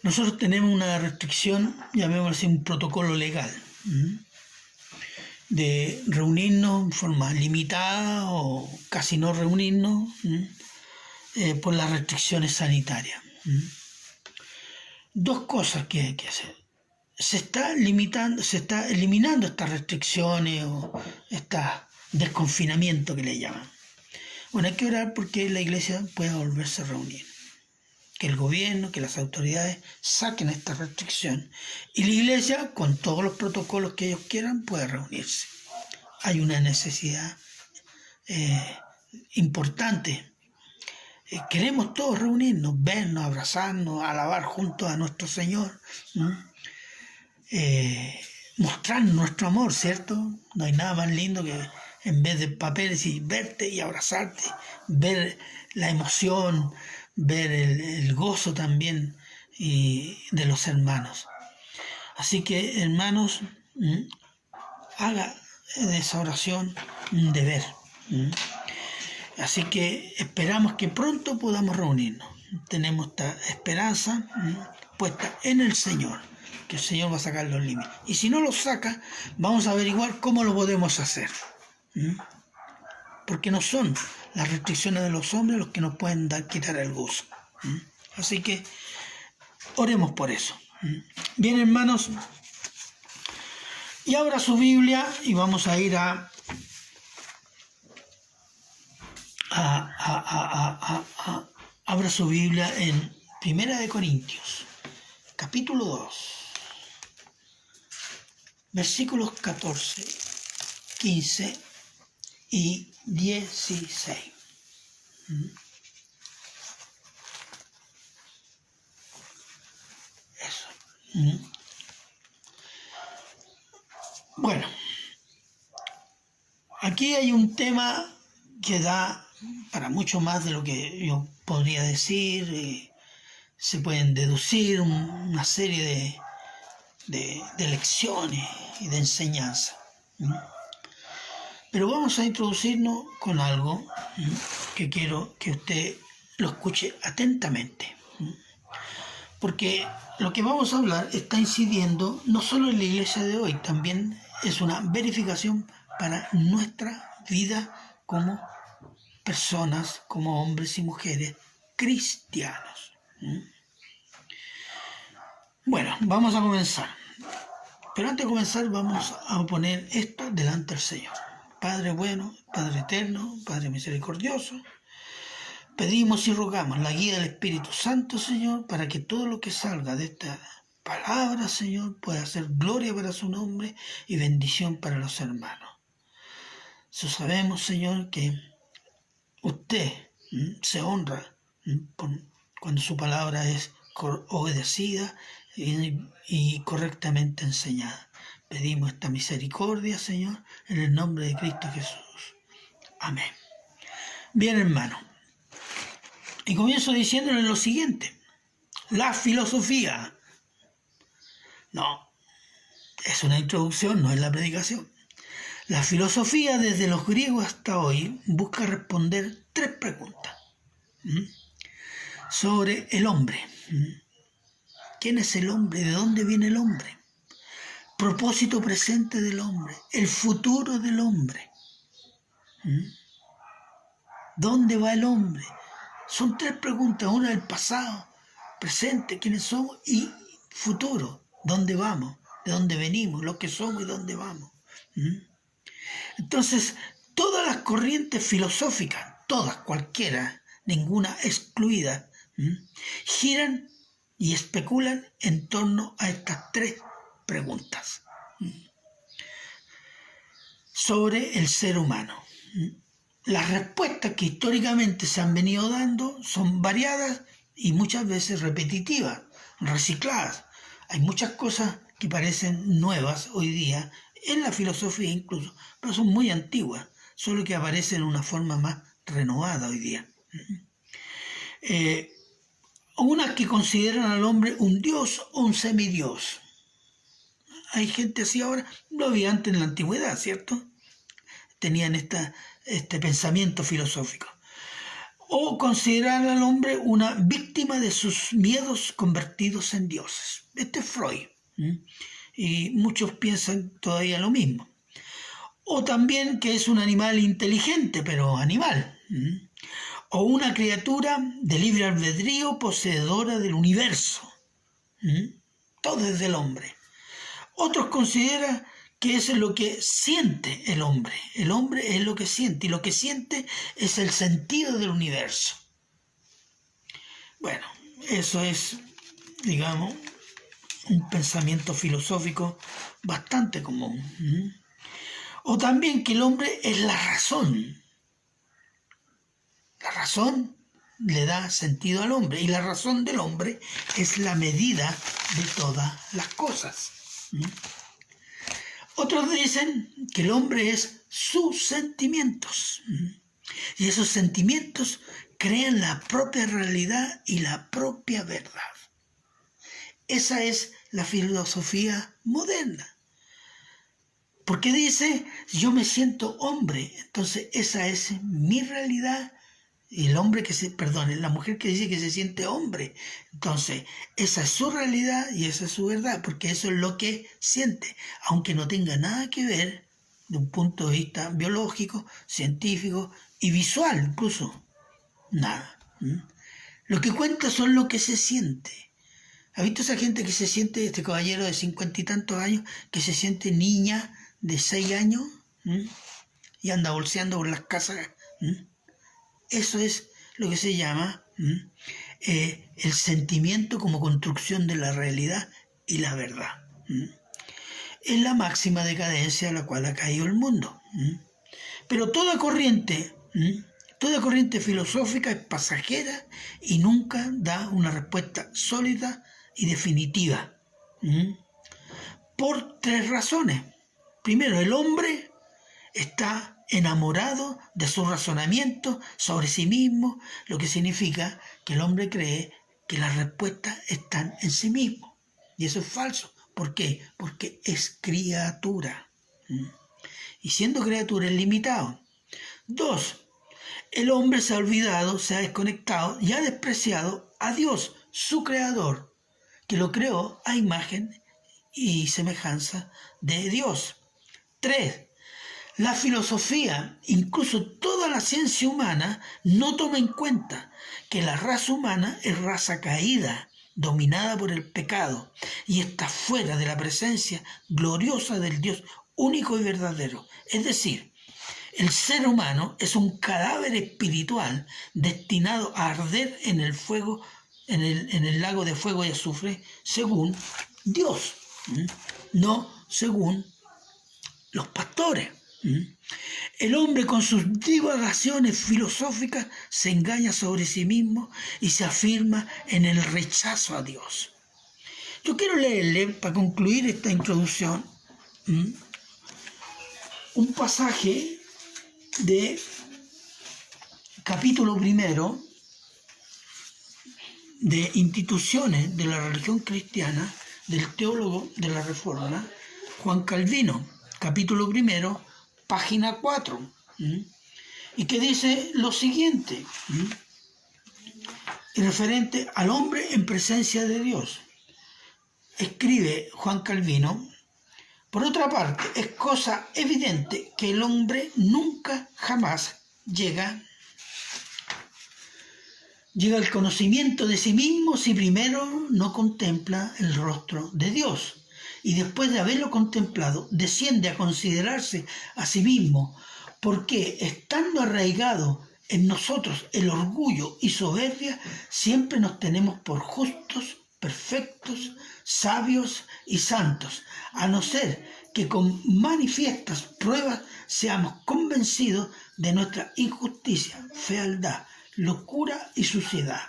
Nosotros tenemos una restricción, llamémoslo así, un protocolo legal, de reunirnos en forma limitada o casi no reunirnos por las restricciones sanitarias. Dos cosas que hay que hacer. Se está eliminando estas restricciones o este desconfinamiento que le llaman. Bueno, hay que orar porque la iglesia pueda volverse a reunir. Que el gobierno, que las autoridades saquen esta restricción y la iglesia, con todos los protocolos que ellos quieran, pueda reunirse. Hay una necesidad importante queremos todos reunirnos, vernos, abrazarnos, alabar juntos a nuestro Señor, mostrar nuestro amor, ¿cierto? No hay nada más lindo que en vez de papeles y verte y abrazarte, ver la emoción, ver el gozo también de los hermanos. Así que, hermanos, haga de esa oración un deber. Así que esperamos que pronto podamos reunirnos. Tenemos esta esperanza puesta en el Señor, que el Señor va a sacar los límites. Y si no los saca, vamos a averiguar cómo lo podemos hacer. Porque no son las restricciones de los hombres los que nos pueden quitar el gozo. Así que oremos por eso. Bien, hermanos, y abra su Biblia y vamos a ir abra su Biblia en 1 Corintios, capítulo 2, versículos 14, 15 y 16. Eso. Bueno, aquí hay un tema que da para mucho más de lo que yo podría decir. Se pueden deducir una serie de lecciones y de enseñanzas. Pero vamos a introducirnos con algo que quiero que usted lo escuche atentamente. Porque lo que vamos a hablar está incidiendo no solo en la iglesia de hoy, también es una verificación para nuestra vida como personas, como hombres y mujeres cristianos. Bueno, vamos a comenzar. Pero antes de comenzar vamos a poner esto delante del Señor. Padre bueno, Padre eterno, Padre misericordioso, pedimos y rogamos la guía del Espíritu Santo, Señor, para que todo lo que salga de esta palabra, Señor, pueda ser gloria para su nombre y bendición para los hermanos. Sabemos, Señor, que usted se honra cuando su palabra es obedecida y correctamente enseñada. Pedimos esta misericordia, Señor, en el nombre de Cristo Jesús. Amén. Bien, hermano. Y comienzo diciéndole lo siguiente. La filosofía. No, es una introducción, no es la predicación. La filosofía desde los griegos hasta hoy busca responder 3 preguntas sobre el hombre. ¿Quién es el hombre? ¿De dónde viene el hombre? Propósito presente del hombre, el futuro del hombre. ¿Dónde va el hombre? Son 3 preguntas, una del pasado, presente, quiénes somos, y futuro, dónde vamos, de dónde venimos, lo que somos y dónde vamos. Entonces, todas las corrientes filosóficas, todas, cualquiera, ninguna excluida, giran y especulan en torno a estas 3 preguntas sobre el ser humano. Las respuestas que históricamente se han venido dando son variadas y muchas veces repetitivas, recicladas. Hay muchas cosas que parecen nuevas hoy día, en la filosofía incluso, pero son muy antiguas, solo que aparecen en una forma más renovada hoy día. Unas que consideran al hombre un dios o un semidios. Hay gente así ahora, lo había antes en la antigüedad, ¿cierto? Tenían este pensamiento filosófico. O considerar al hombre una víctima de sus miedos convertidos en dioses. Este es Freud. Y muchos piensan todavía lo mismo. O también que es un animal inteligente, pero animal. O una criatura de libre albedrío poseedora del universo. Todo es del hombre. Otros consideran que es lo que siente el hombre. El hombre es lo que siente, y lo que siente es el sentido del universo. Bueno, eso es, digamos, un pensamiento filosófico bastante común. O también que el hombre es la razón. La razón le da sentido al hombre, y la razón del hombre es la medida de todas las cosas. Otros dicen que el hombre es sus sentimientos, y esos sentimientos crean la propia realidad y la propia verdad. Esa es la filosofía moderna. Porque dice, yo me siento hombre, entonces esa es mi realidad. Y la mujer que dice que se siente hombre, entonces esa es su realidad y esa es su verdad, porque eso es lo que siente, aunque no tenga nada que ver de un punto de vista biológico, científico y visual incluso, nada. Lo que cuenta son lo que se siente. ¿Ha visto esa gente que se siente, este caballero de 50 y tantos años, que se siente niña de 6 años y anda bolseando por las casas? Eso es lo que se llama el sentimiento como construcción de la realidad y la verdad. Es la máxima decadencia a la cual ha caído el mundo. Pero toda corriente filosófica es pasajera y nunca da una respuesta sólida y definitiva. Por 3 razones. Primero, el hombre está enamorado de su razonamiento sobre sí mismo, lo que significa que el hombre cree que las respuestas están en sí mismo. Y eso es falso. ¿Por qué? Porque es criatura. Y siendo criatura es limitado. 2. El hombre se ha olvidado, se ha desconectado y ha despreciado a Dios, su creador, que lo creó a imagen y semejanza de Dios. 3. La filosofía, incluso toda la ciencia humana, no toma en cuenta que la raza humana es raza caída, dominada por el pecado, y está fuera de la presencia gloriosa del Dios único y verdadero. Es decir, el ser humano es un cadáver espiritual destinado a arder en el fuego, en el lago de fuego y azufre, según Dios, no según los pastores. El hombre con sus divagaciones filosóficas se engaña sobre sí mismo y se afirma en el rechazo a Dios. Yo quiero leerle, para concluir esta introducción, un pasaje de capítulo 1 de Instituciones de la Religión Cristiana del teólogo de la Reforma, Juan Calvino, capítulo 1, página 4, y que dice lo siguiente, referente al hombre en presencia de Dios. Escribe Juan Calvino: por otra parte, es cosa evidente que el hombre nunca jamás llega al conocimiento de sí mismo si primero no contempla el rostro de Dios. Y después de haberlo contemplado, desciende a considerarse a sí mismo, porque estando arraigado en nosotros el orgullo y soberbia, siempre nos tenemos por justos, perfectos, sabios y santos, a no ser que con manifiestas pruebas seamos convencidos de nuestra injusticia, fealdad, locura y suciedad.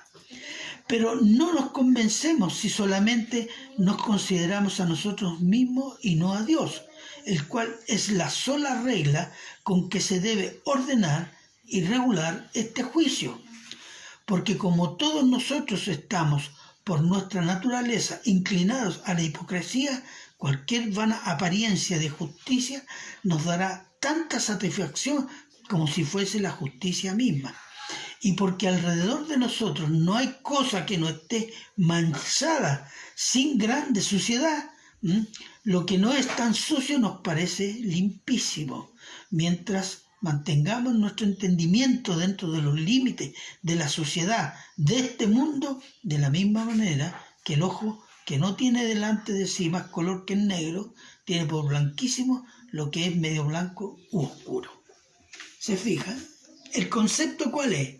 Pero no nos convencemos si solamente nos consideramos a nosotros mismos y no a Dios, el cual es la sola regla con que se debe ordenar y regular este juicio. Porque como todos nosotros estamos por nuestra naturaleza inclinados a la hipocresía, cualquier vana apariencia de justicia nos dará tanta satisfacción como si fuese la justicia misma. Y porque alrededor de nosotros no hay cosa que no esté manchada sin grande suciedad, lo que no es tan sucio nos parece limpísimo, mientras mantengamos nuestro entendimiento dentro de los límites de la suciedad de este mundo, de la misma manera que el ojo que no tiene delante de sí más color que el negro, tiene por blanquísimo lo que es medio blanco u oscuro. ¿Se fijan? ¿El concepto cuál es?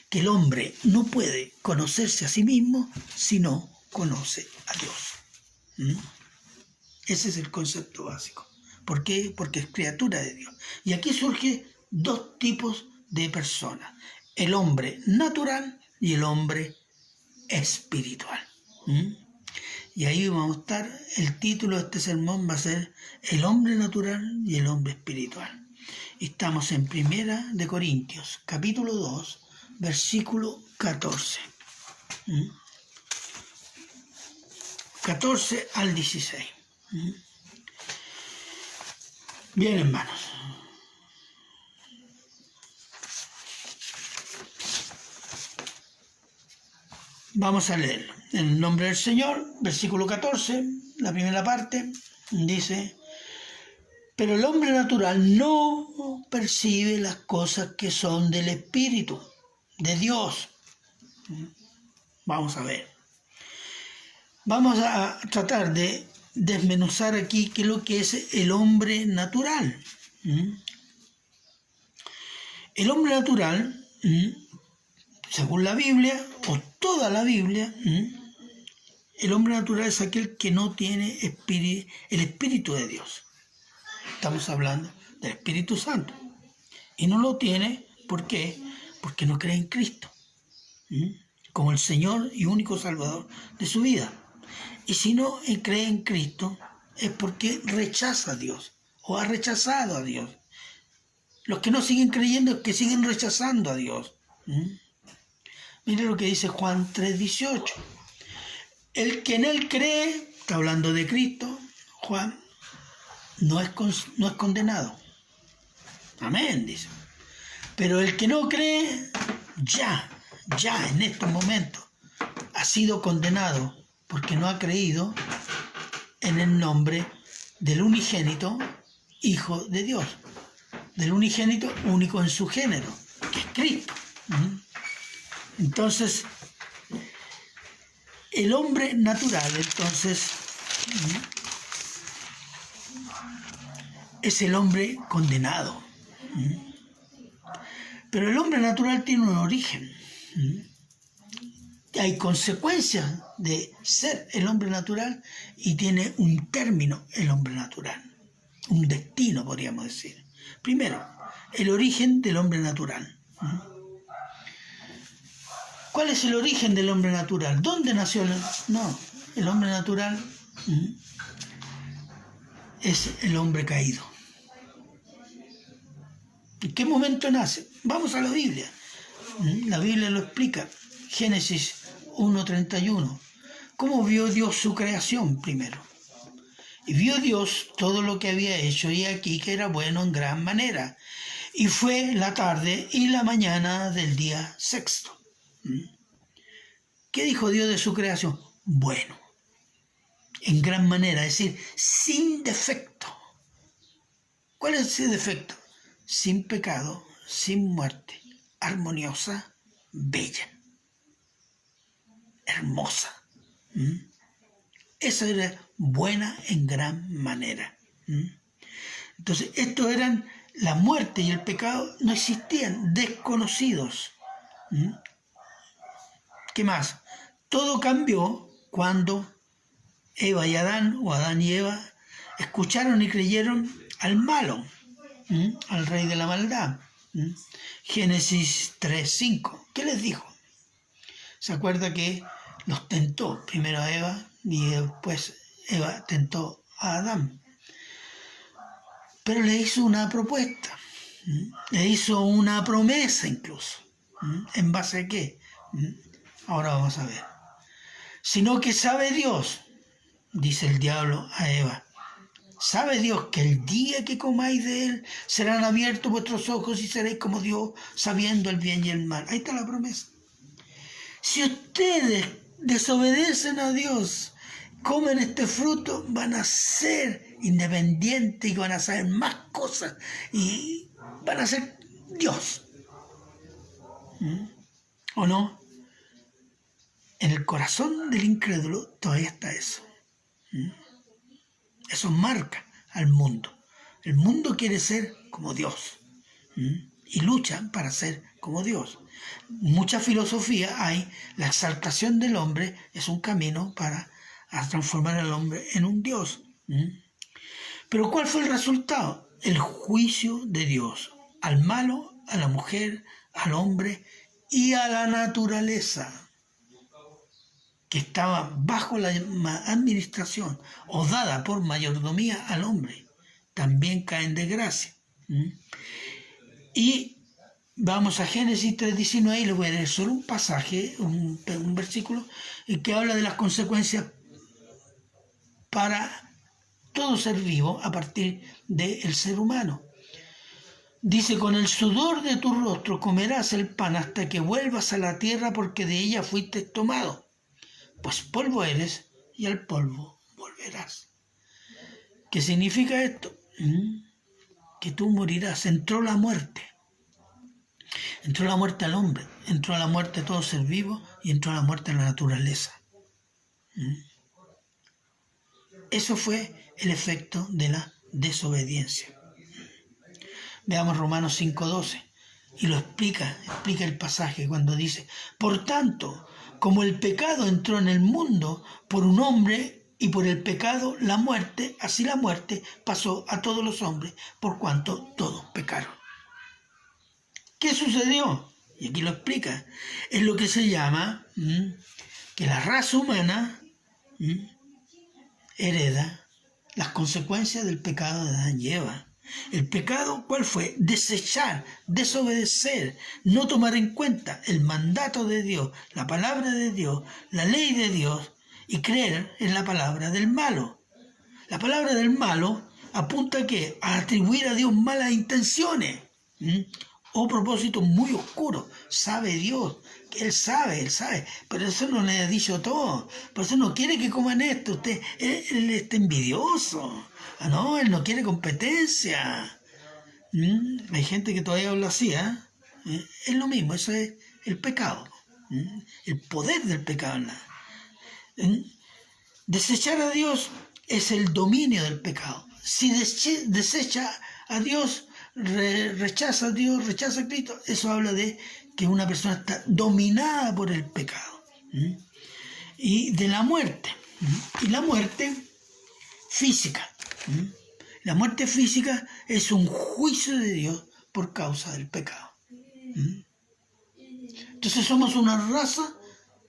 Que el hombre no puede conocerse a sí mismo si no conoce a Dios. Ese es el concepto básico. ¿Por qué? Porque es criatura de Dios. Y aquí surgen 2 tipos de personas: el hombre natural y el hombre espiritual. Y ahí vamos a estar, el título de este sermón va a ser El hombre natural y el hombre espiritual. Y estamos en 1 Corintios, capítulo 2, versículo 14. 14 al 16. Bien, hermanos. Vamos a leerlo. En el nombre del Señor, versículo 14, la primera parte, dice: pero el hombre natural no percibe las cosas que son del Espíritu, de Dios. Vamos a ver. Vamos a tratar de desmenuzar aquí qué es lo que es el hombre natural. El hombre natural, según la Biblia, o toda la Biblia, el hombre natural es aquel que no tiene el Espíritu de Dios. Estamos hablando del Espíritu Santo. Y no lo tiene, ¿por qué? Porque no cree en Cristo, como el Señor y único Salvador de su vida. Y si no cree en Cristo, es porque rechaza a Dios, o ha rechazado a Dios. Los que no siguen creyendo es que siguen rechazando a Dios. Mire lo que dice Juan 3:18. El que en él cree, está hablando de Cristo, Juan, no es condenado. Amén, dice. Pero el que no cree, ya en estos momentos, ha sido condenado porque no ha creído en el nombre del unigénito Hijo de Dios, del unigénito único en su género, que es Cristo. Entonces, el hombre natural, entonces, es el hombre condenado. Pero el hombre natural tiene un origen. Hay consecuencias de ser el hombre natural y tiene un término el hombre natural. Un destino, podríamos decir. Primero, el origen del hombre natural. ¿Cuál es el origen del hombre natural? ¿Dónde nació el hombre natural? Es el hombre caído. ¿En qué momento nace? Vamos a la Biblia. La Biblia lo explica. Génesis 1:31. ¿Cómo vio Dios su creación primero? Y vio Dios todo lo que había hecho, y aquí que era bueno en gran manera. Y fue la tarde y la mañana del día sexto. ¿Qué dijo Dios de su creación? Bueno, en gran manera, es decir, sin defecto. ¿Cuál es ese defecto? Sin pecado, sin muerte, armoniosa, bella, hermosa. Esa era buena en gran manera. Entonces, estos eran la muerte y el pecado, no existían, desconocidos. ¿Qué más? Todo cambió cuando Eva y Adán, o Adán y Eva, escucharon y creyeron al malo, al rey de la maldad. Génesis 3:5. ¿Qué les dijo? ¿Se acuerda que los tentó? Primero a Eva y después Eva tentó a Adán. Pero le hizo una propuesta, le hizo una promesa incluso. ¿En base a qué? Ahora vamos a ver. Sino que sabe Dios, dice el diablo a Eva, sabe Dios que el día que comáis de él serán abiertos vuestros ojos y seréis como Dios, sabiendo el bien y el mal. Ahí está la promesa. Si ustedes desobedecen a Dios, comen este fruto, van a ser independientes y van a saber más cosas y van a ser Dios. ¿O no? En el corazón del incrédulo todavía está eso. Eso marca al mundo. El mundo quiere ser como Dios y lucha para ser como Dios. Mucha filosofía hay. La exaltación del hombre es un camino para transformar al hombre en un Dios. Pero ¿cuál fue el resultado? El juicio de Dios al malo, a la mujer, al hombre y a la naturaleza, que estaba bajo la administración o dada por mayordomía al hombre, también cae en desgracia. Y vamos a Génesis 3:19 y les voy a leer solo un pasaje, un versículo, que habla de las consecuencias para todo ser vivo a partir del ser humano. Dice: con el sudor de tu rostro comerás el pan hasta que vuelvas a la tierra, porque de ella fuiste tomado. Pues polvo eres y al polvo volverás. ¿Qué significa esto? Que tú morirás. Entró la muerte. Entró la muerte al hombre, entró la muerte a todo ser vivo y entró la muerte a la naturaleza. Eso fue el efecto de la desobediencia. Veamos Romanos 5:12 y lo explica el pasaje cuando dice: por tanto, como el pecado entró en el mundo por un hombre y por el pecado la muerte, así la muerte pasó a todos los hombres por cuanto todos pecaron. ¿Qué sucedió? Y aquí lo explica. Es lo que se llama que la raza humana hereda las consecuencias del pecado de Adán y Eva. El pecado, ¿cuál fue? Desechar, desobedecer, no tomar en cuenta el mandato de Dios, la palabra de Dios, la ley de Dios, y creer en la palabra del malo. La palabra del malo apunta a ¿qué? A atribuir a Dios malas intenciones o propósitos muy oscuros. Sabe Dios, que Él sabe, pero eso no le ha dicho todo. Por eso no quiere que coman esto. Él está envidioso. No, Él no quiere competencia. Hay gente que todavía habla así, es lo mismo, eso es el pecado, el poder del pecado. Desechar a Dios es el dominio del pecado. Si desecha a Dios, rechaza a Dios, rechaza a Cristo, eso habla de que una persona está dominada por el pecado. Y de la muerte. Y la muerte física. La muerte física es un juicio de Dios por causa del pecado. Entonces somos una raza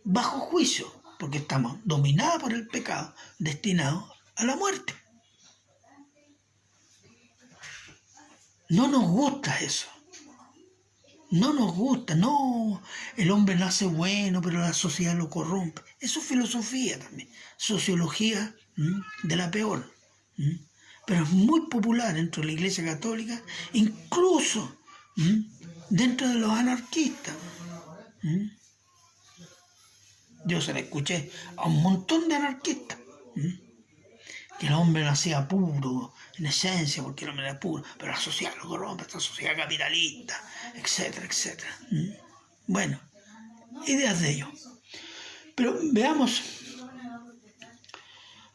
bajo juicio, porque estamos dominados por el pecado, destinados a la muerte. No nos gusta eso. No nos gusta. No, el hombre nace bueno, pero la sociedad lo corrompe. Eso es filosofía también. Sociología de la peor. Pero es muy popular dentro de la Iglesia Católica, incluso dentro de los anarquistas. Yo se le escuché a un montón de anarquistas que el hombre nacía puro, en esencia, porque el hombre era puro, pero la sociedad lo corrompe, esta sociedad capitalista, etcétera, etcétera. Bueno, ideas de ellos. Pero veamos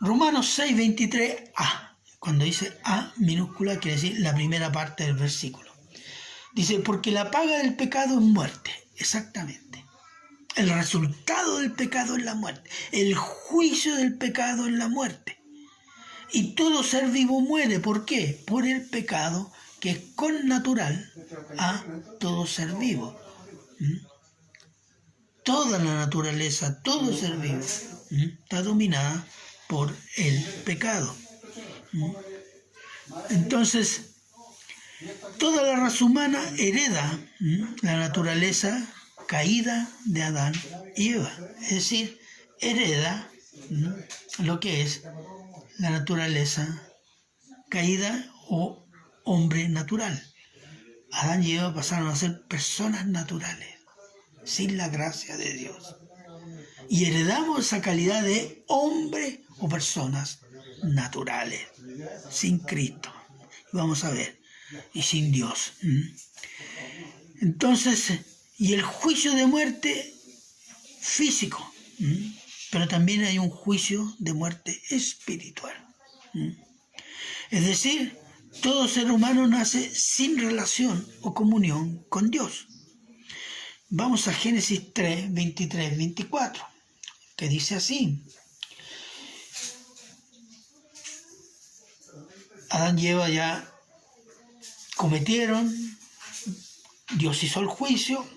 Romanos 6:23a. Cuando dice A minúscula quiere decir la primera parte del versículo. Dice: porque la paga del pecado es muerte. Exactamente. El resultado del pecado es la muerte. El juicio del pecado es la muerte. Y todo ser vivo muere. ¿Por qué? Por el pecado que es connatural a todo ser vivo. Toda la naturaleza, todo ser vivo está dominada por el pecado. Entonces, toda la raza humana hereda la naturaleza caída de Adán y Eva. Es decir, hereda lo que es la naturaleza caída o hombre natural. Adán y Eva pasaron a ser personas naturales, sin la gracia de Dios. Y heredamos esa calidad de hombre o personas naturales, sin Cristo. Vamos a ver, y sin Dios. Entonces, y el juicio de muerte físico, pero también hay un juicio de muerte espiritual. Es decir, todo ser humano nace sin relación o comunión con Dios. Vamos a Génesis 3, 23, 24, que dice así: Adán y Eva ya cometieron, Dios hizo el juicio,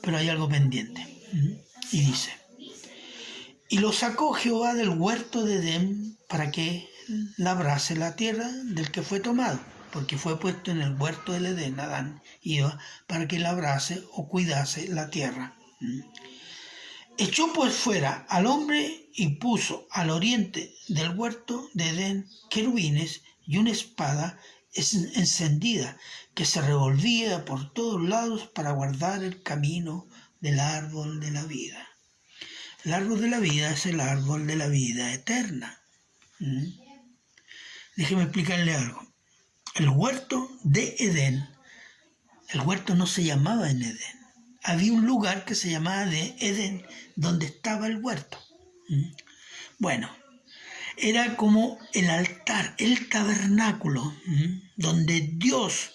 pero hay algo pendiente. Y dice, y lo sacó Jehová del huerto de Edén para que labrase la tierra del que fue tomado, porque fue puesto en el huerto del Edén, Adán y Eva, para que labrase o cuidase la tierra. Echó pues fuera al hombre y puso al oriente del huerto de Edén querubines y una espada encendida que se revolvía por todos lados para guardar el camino del árbol de la vida. El árbol de la vida es el árbol de la vida eterna. Déjeme explicarle algo. El huerto de Edén, el huerto no se llamaba en Edén. Había un lugar que se llamaba de Edén, donde estaba el huerto. Bueno, era como el altar, el tabernáculo, donde Dios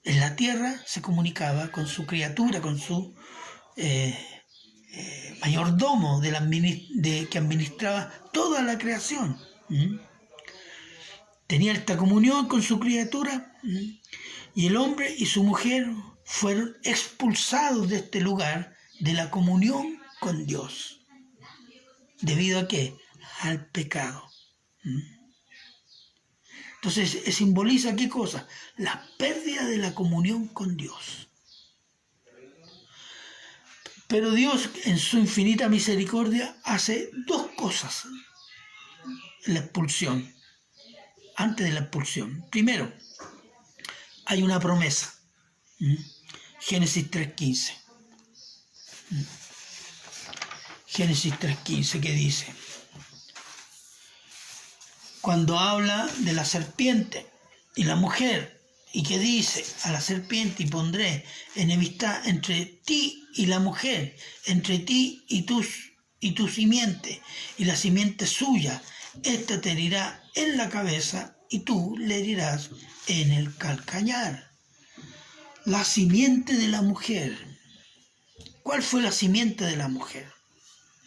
en la tierra se comunicaba con su criatura, con su mayordomo que administraba toda la creación. Tenía esta comunión con su criatura, y el hombre y su mujer fueron expulsados de este lugar de la comunión con Dios. ¿Debido a qué? Al pecado. Entonces, simboliza ¿qué cosa? La pérdida de la comunión con Dios. Pero Dios, en su infinita misericordia, hace dos cosas en la expulsión, antes de la expulsión. Primero, hay una promesa. Génesis 3.15. Génesis 3.15 que dice, cuando habla de la serpiente y la mujer, y que dice a la serpiente, y pondré enemistad entre ti y la mujer, entre ti y tu simiente, y la simiente suya, ésta te herirá en la cabeza, y tú le herirás en el calcañar. La simiente de la mujer. ¿Cuál fue la simiente de la mujer?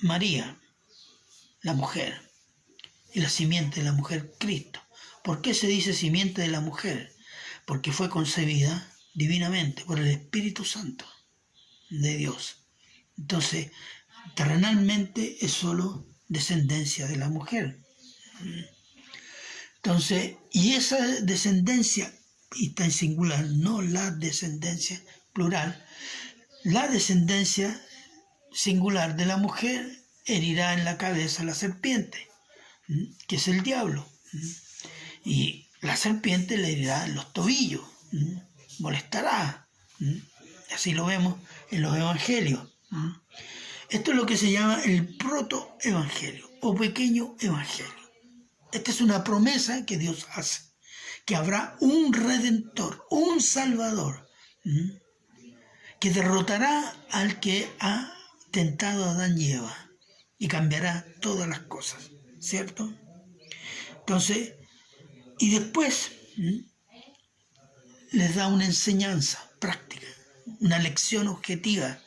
María, la mujer. Y la simiente de la mujer, Cristo. ¿Por qué se dice simiente de la mujer? Porque fue concebida divinamente por el Espíritu Santo de Dios. Entonces, terrenalmente es solo descendencia de la mujer. Entonces, y esa descendencia, y está en singular, no la descendencia plural, la descendencia singular de la mujer herirá en la cabeza a la serpiente, que es el diablo, y la serpiente le herirá en los tobillos, molestará. Así lo vemos en los evangelios. Esto es lo que se llama el protoevangelio o pequeño evangelio. Esta es una promesa que Dios hace, que habrá un redentor, un salvador, que derrotará al que ha tentado a Adán y Eva y cambiará todas las cosas, ¿cierto? Entonces, y después les da una enseñanza práctica, una lección objetiva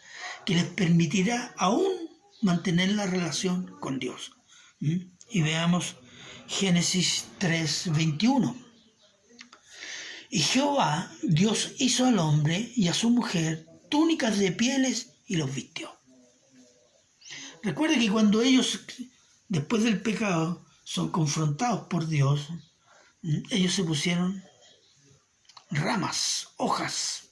que les permitirá aún mantener la relación con Dios. Y veamos Génesis 3:21. Y Jehová, Dios, hizo al hombre y a su mujer túnicas de pieles y los vistió. Recuerde que cuando ellos, después del pecado, son confrontados por Dios, ellos se pusieron ramas, hojas.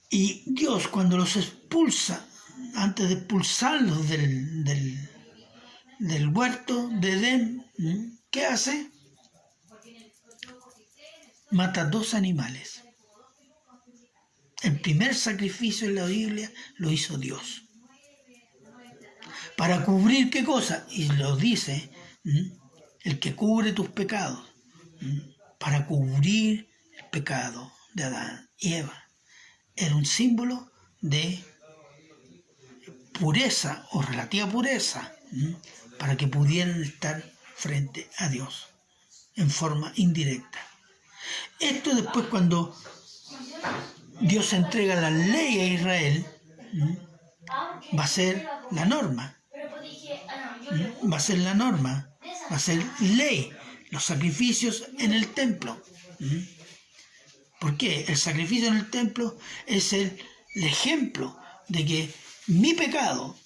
Y Dios, cuando los expulsa, antes de expulsarlos del huerto de Edén, ¿qué hace? Mata 2 animales. El primer sacrificio en la Biblia lo hizo Dios. ¿Para cubrir qué cosa? Y lo dice, el que cubre tus pecados. Para cubrir el pecado de Adán y Eva. Era un símbolo de pureza o relativa pureza, para que pudieran estar frente a Dios en forma indirecta. Esto después, cuando Dios entrega la ley a Israel, va a ser la norma. Va a ser la norma, va a ser ley, los sacrificios en el templo. ¿Por qué? El sacrificio en el templo es el ejemplo de que mi pecado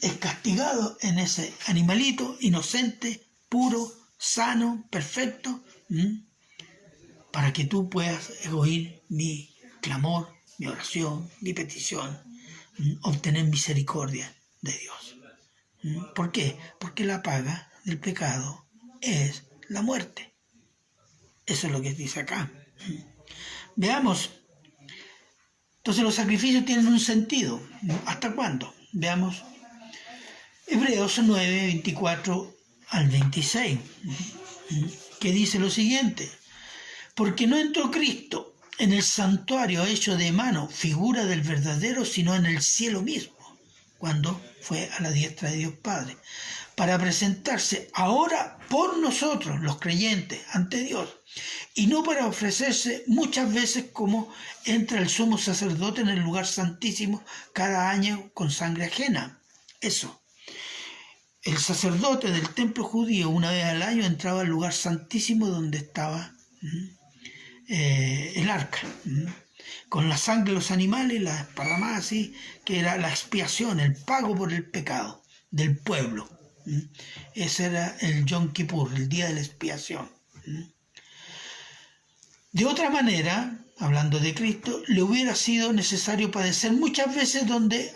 es castigado en ese animalito inocente, puro, sano, perfecto, para que tú puedas oír mi clamor, mi oración, mi petición, obtener misericordia de Dios. ¿Por qué? Porque la paga del pecado es la muerte. Eso es lo que dice acá. Veamos. Entonces los sacrificios tienen un sentido. ¿Hasta cuándo? Veamos. Hebreos 9, 24 al 26, que dice lo siguiente: porque no entró Cristo en el santuario hecho de mano, figura del verdadero, sino en el cielo mismo, cuando fue a la diestra de Dios Padre, para presentarse ahora por nosotros, los creyentes, ante Dios, y no para ofrecerse muchas veces como entra el sumo sacerdote en el lugar santísimo cada año con sangre ajena. Eso. El sacerdote del templo judío una vez al año entraba al lugar santísimo donde estaba el arca, con la sangre de los animales, la esparramada así, que era la expiación, el pago por el pecado del pueblo. Ese era el Yom Kippur, el día de la expiación. De otra manera, hablando de Cristo, le hubiera sido necesario padecer muchas veces desde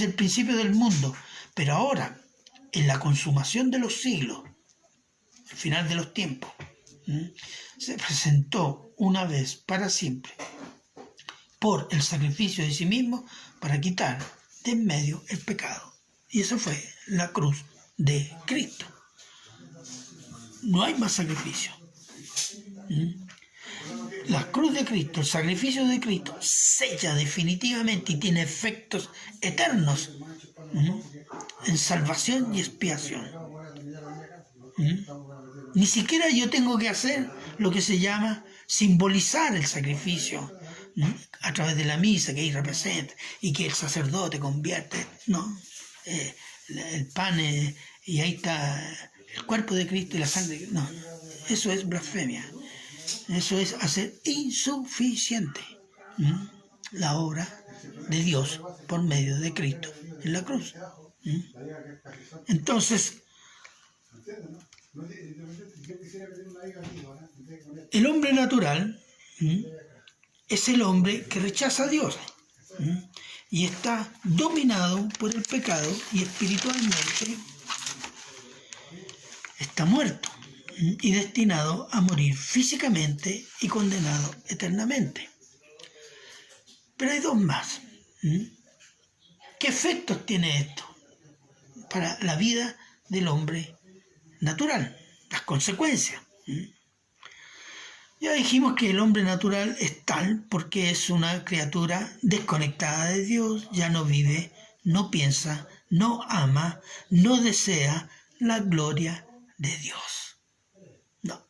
el principio del mundo, pero ahora, en la consumación de los siglos, al final de los tiempos, se presentó una vez para siempre por el sacrificio de sí mismo para quitar de en medio el pecado. Y eso fue la cruz de Cristo. No hay más sacrificio. La cruz de Cristo, el sacrificio de Cristo, sella definitivamente y tiene efectos eternos en salvación y expiación. Ni siquiera yo tengo que hacer lo que se llama simbolizar el sacrificio a través de la misa que ahí representa y que el sacerdote convierte, ¿no? El pan y ahí está el cuerpo de Cristo y la sangre. No, eso es blasfemia. Eso es hacer insuficiente la obra de Dios por medio de Cristo en la cruz. Entonces, el hombre natural es el hombre que rechaza a Dios y está dominado por el pecado y espiritualmente está muerto y destinado a morir físicamente y condenado eternamente. Pero hay dos más. ¿Qué efectos tiene esto para la vida del hombre natural? Las consecuencias. Ya dijimos que el hombre natural es tal porque es una criatura desconectada de Dios, ya no vive, no piensa, no ama, no desea la gloria de Dios. No.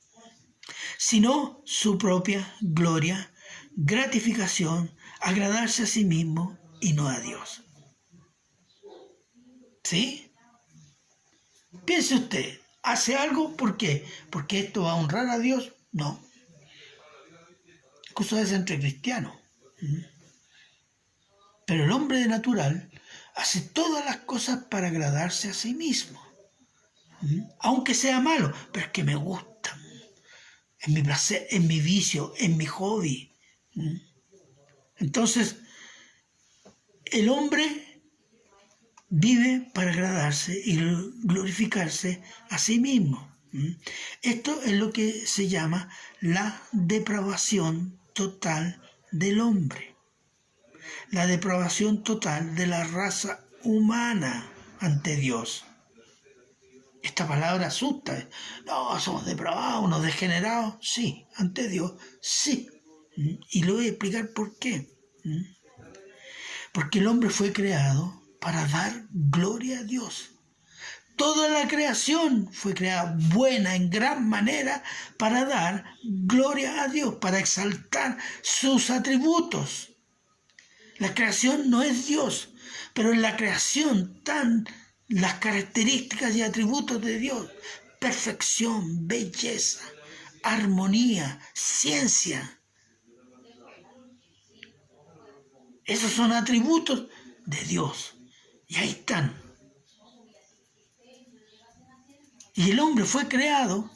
Sino su propia gloria, gratificación, agradarse a sí mismo y no a Dios. ¿Sí? Piense usted, ¿hace algo? ¿Por qué? ¿Porque esto va a honrar a Dios? No. Cosa es entre cristianos. Pero el hombre natural hace todas las cosas para agradarse a sí mismo. Aunque sea malo, pero es que me gusta. Es mi placer, es mi vicio, es mi hobby. Entonces, el hombre vive para agradarse y glorificarse a sí mismo. Esto es lo que se llama la depravación total del hombre. La depravación total de la raza humana ante Dios. Esta palabra asusta. No, somos depravados, unos degenerados. Sí, ante Dios, sí. Y le voy a explicar por qué. Porque el hombre fue creado para dar gloria a Dios. Toda la creación fue creada buena en gran manera para dar gloria a Dios, para exaltar sus atributos. La creación no es Dios, pero en la creación están las características y atributos de Dios: perfección, belleza, armonía, ciencia. Esos son atributos de Dios. Y ahí están. Y el hombre fue creado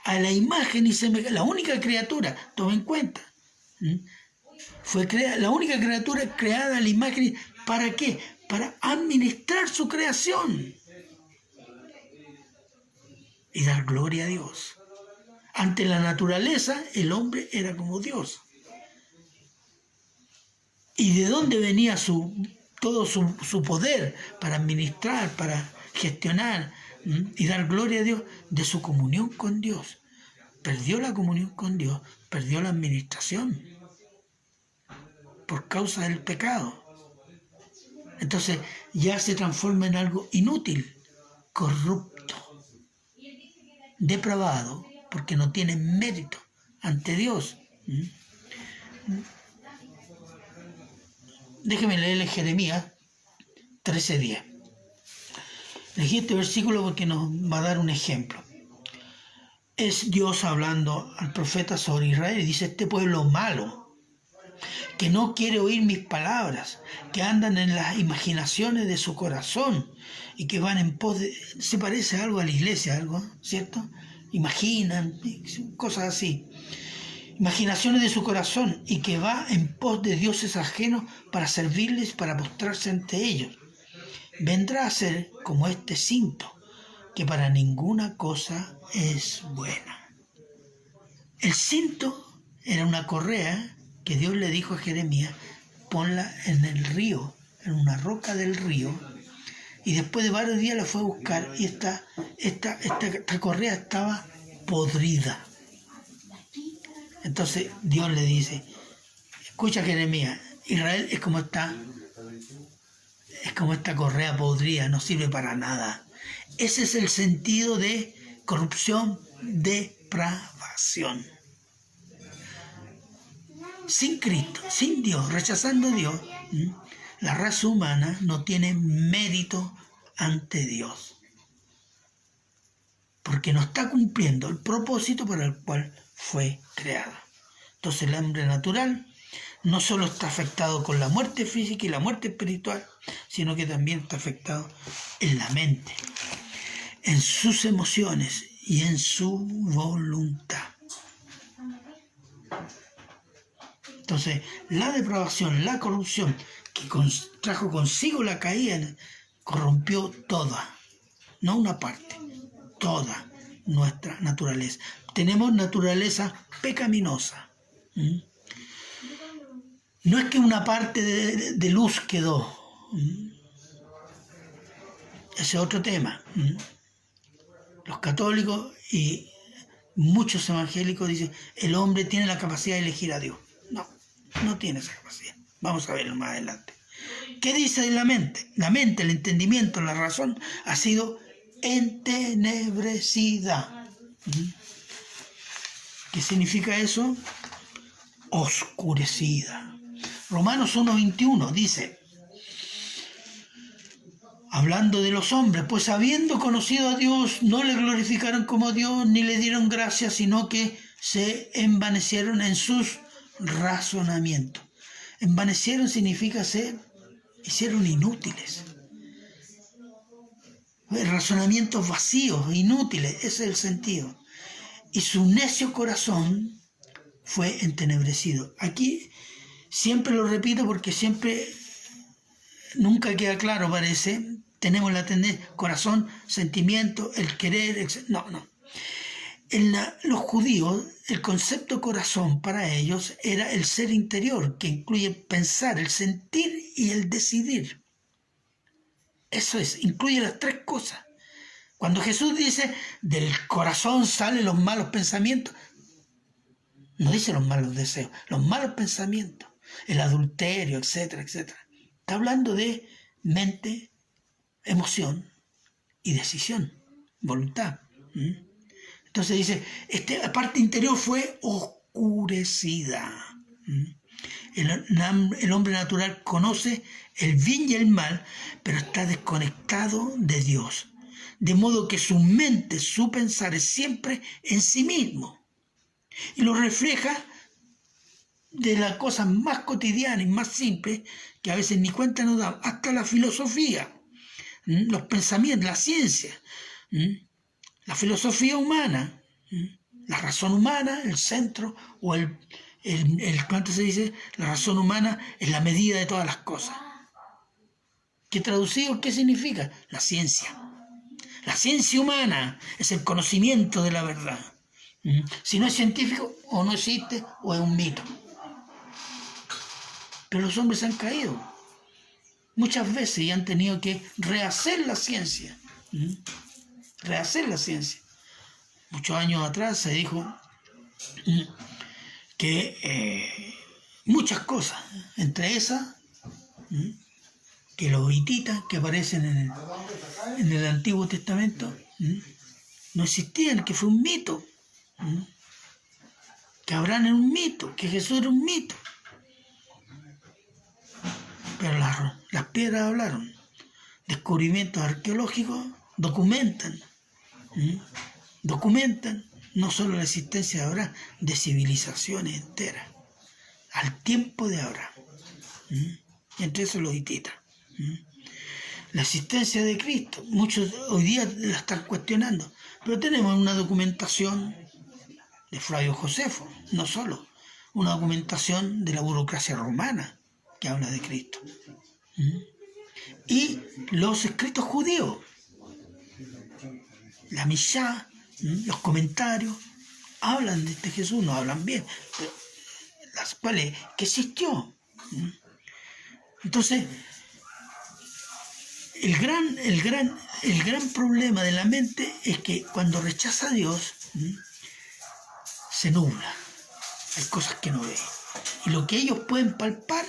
a la imagen y semejanza, la única criatura, toma en cuenta. Fue la única criatura creada a la imagen. ¿Para qué? Para administrar su creación y dar gloria a Dios. Ante la naturaleza, el hombre era como Dios. ¿Y de dónde venía todo su poder para administrar, para gestionar y dar gloria a Dios? De su comunión con Dios. Perdió la comunión con Dios, perdió la administración por causa del pecado. Entonces ya se transforma en algo inútil, corrupto, depravado, porque no tiene mérito ante Dios. Déjeme leerle Jeremías 13:10. Elegí este versículo porque nos va a dar un ejemplo. Es Dios hablando al profeta sobre Israel y dice: este pueblo malo, que no quiere oír mis palabras, que andan en las imaginaciones de su corazón y que van en pos de... Se parece algo a la iglesia, algo, ¿cierto? Imaginan, cosas así. Imaginaciones de su corazón y que va en pos de dioses ajenos para servirles, para postrarse ante ellos. Vendrá a ser como este cinto, que para ninguna cosa es buena. El cinto era una correa que Dios le dijo a Jeremías: ponla en el río, en una roca del río. Y después de varios días la fue a buscar y esta correa estaba podrida. Entonces Dios le dice: escucha, Jeremías, Israel es como esta correa podrida, no sirve para nada. Ese es el sentido de corrupción, depravación. Sin Cristo, sin Dios, rechazando a Dios, la raza humana no tiene mérito ante Dios, porque no está cumpliendo el propósito para el cual fue creada. Entonces el hombre natural no solo está afectado con la muerte física y la muerte espiritual, sino que también está afectado en la mente, en sus emociones y en su voluntad. Entonces, la depravación, la corrupción que trajo consigo la caída, corrompió toda, no una parte, toda nuestra naturaleza. Tenemos naturaleza pecaminosa. No es que una parte de luz quedó. Ese es otro tema. Los católicos y muchos evangélicos dicen: el hombre tiene la capacidad de elegir a Dios. No tiene esa capacidad. Vamos a verlo más adelante. ¿Qué dice de la mente? La mente, el entendimiento, la razón ha sido entenebrecida. ¿Qué significa eso? Oscurecida. Romanos 1:21 dice, hablando de los hombres: pues habiendo conocido a Dios, no le glorificaron como Dios, ni le dieron gracias, sino que se envanecieron en sus razonamientos. Envanecieron significa hicieron inútiles. Razonamientos vacíos, inútiles, ese es el sentido. Y su necio corazón fue entenebrecido. Aquí siempre lo repito porque nunca queda claro, parece. Tenemos la tendencia, corazón, sentimiento, el querer, etc. No. Los judíos, el concepto corazón para ellos era el ser interior, que incluye pensar, el sentir y el decidir. Eso incluye las tres cosas. Cuando Jesús dice: del corazón salen los malos pensamientos, no dice los malos deseos, los malos pensamientos, el adulterio, etcétera, etcétera. Está hablando de mente, emoción y decisión, voluntad. Entonces dice, la parte interior fue oscurecida. El hombre natural conoce el bien y el mal, pero está desconectado de Dios. de modo que su mente, su pensar es siempre en sí mismo, y lo refleja de las cosas más cotidianas y más simples, que a veces ni cuenta nos da, hasta la filosofía, los pensamientos, la ciencia, la filosofía humana, la razón humana, el centro, o ¿cuánto se dice? La razón humana es la medida de todas las cosas. ¿Qué traducido qué significa? La ciencia. La ciencia humana es el conocimiento de la verdad. Si no es científico, o no existe, o es un mito. Pero los hombres han caído muchas veces y han tenido que rehacer la ciencia. Rehacer la ciencia. Muchos años atrás se dijo que muchas cosas, entre esas, que los hititas que aparecen en el Antiguo Testamento no existían, que fue un mito, que Abraham era un mito, que Jesús era un mito. Pero las piedras hablaron. Descubrimientos arqueológicos documentan no solo la existencia de Abraham, de civilizaciones enteras, al tiempo de Abraham. Entre esos los hititas. La existencia de Cristo, muchos hoy día la están cuestionando, pero tenemos una documentación de Flavio Josefo, no solo, una documentación de la burocracia romana que habla de Cristo. Y los escritos judíos, la Mishá, los comentarios, hablan de este Jesús, no hablan bien, pero las cuales que existió. Entonces, el gran problema de la mente es que cuando rechaza a Dios, se nubla. Hay cosas que no ve. Y lo que ellos pueden palpar,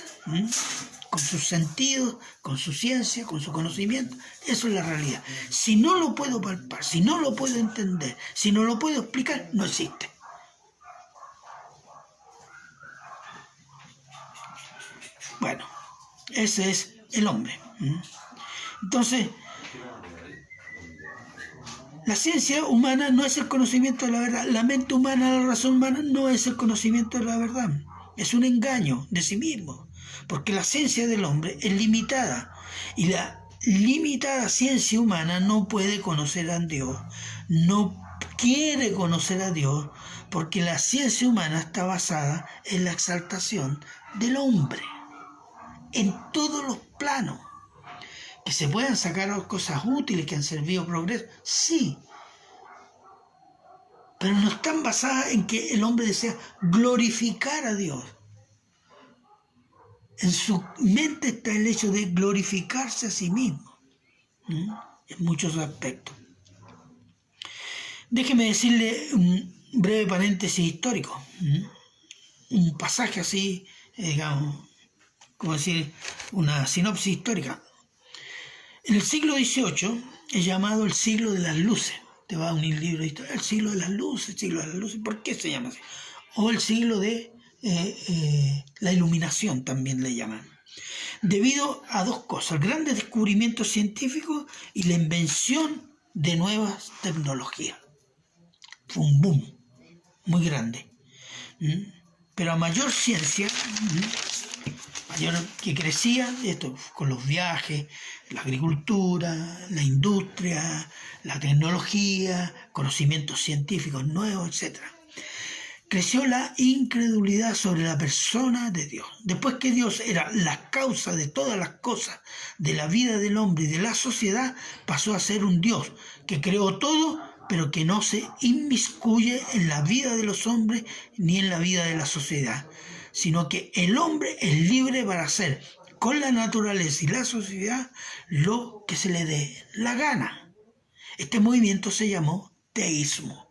con sus sentidos, con su ciencia, con su conocimiento, eso es la realidad. Si no lo puedo palpar, si no lo puedo entender, si no lo puedo explicar, no existe. Bueno, ese es el hombre. Entonces, la ciencia humana no es el conocimiento de la verdad. La mente humana, la razón humana no es el conocimiento de la verdad. Es un engaño de sí mismo. Porque la ciencia del hombre es limitada. Y la limitada ciencia humana no puede conocer a Dios. No quiere conocer a Dios porque la ciencia humana está basada en la exaltación del hombre. En todos los planos. Que se puedan sacar cosas útiles que han servido progreso, sí, pero no están basadas en que el hombre desea glorificar a Dios. En su mente está el hecho de glorificarse a sí mismo, en muchos aspectos. Déjeme decirle un breve paréntesis histórico, un pasaje así, digamos, como decir, una sinopsis histórica. En el siglo XVIII es llamado el siglo de las luces. Te va a unir el libro de historia. El siglo de las luces, ¿por qué se llama así? O el siglo de la iluminación también le llaman. Debido a dos cosas, grandes descubrimientos científicos y la invención de nuevas tecnologías. Fue un boom muy grande. Pero a mayor ciencia, mayor que crecía, esto con los viajes, la agricultura, la industria, la tecnología, conocimientos científicos nuevos, etc. Creció la incredulidad sobre la persona de Dios. Después que Dios era la causa de todas las cosas, de la vida del hombre y de la sociedad, pasó a ser un Dios que creó todo, pero que no se inmiscuye en la vida de los hombres ni en la vida de la sociedad, sino que el hombre es libre para hacer con la naturaleza y la sociedad lo que se le dé la gana. Este movimiento se llamó teísmo.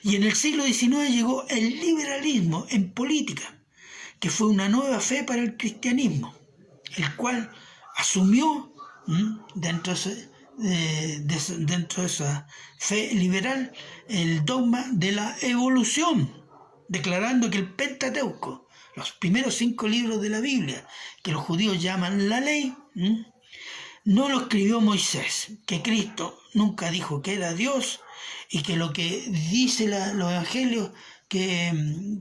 Y en el siglo XIX llegó el liberalismo en política, que fue una nueva fe para el cristianismo, el cual asumió dentro de esa fe liberal el dogma de la evolución, declarando que el Pentateuco, los primeros 5 libros de la Biblia, que los judíos llaman la ley, no lo escribió Moisés, que Cristo nunca dijo que era Dios y que lo que dice los evangelios que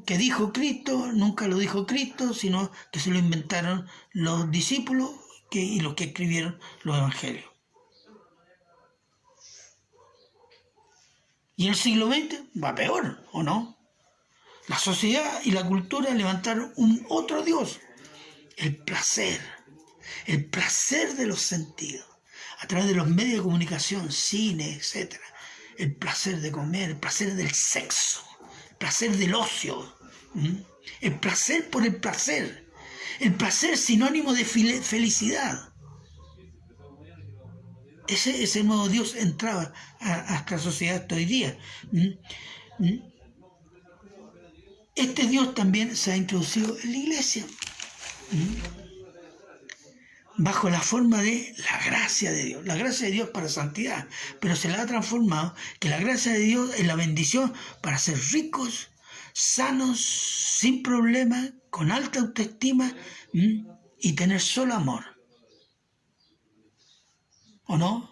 dijo Cristo, nunca lo dijo Cristo, sino que se lo inventaron los discípulos y los que escribieron los evangelios. Y el siglo XX va peor, ¿o no? La sociedad y la cultura levantaron un otro Dios, el placer de los sentidos, a través de los medios de comunicación, cine, etc. El placer de comer, el placer del sexo, el placer del ocio, el placer por el placer sinónimo de felicidad. Ese nuevo Dios entraba a esta sociedad hasta hoy día. Este Dios también se ha introducido en la iglesia, bajo la forma de la gracia de Dios. La gracia de Dios para santidad, pero se la ha transformado que la gracia de Dios es la bendición para ser ricos, sanos, sin problemas, con alta autoestima y tener solo amor. ¿O no?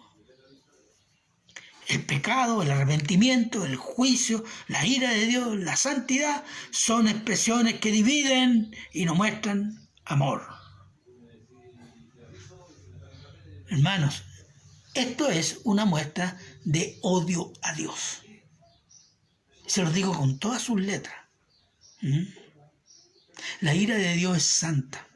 El pecado, el arrepentimiento, el juicio, la ira de Dios, la santidad son expresiones que dividen y no muestran amor. Hermanos, esto es una muestra de odio a Dios. Se los digo con todas sus letras. La ira de Dios es santa.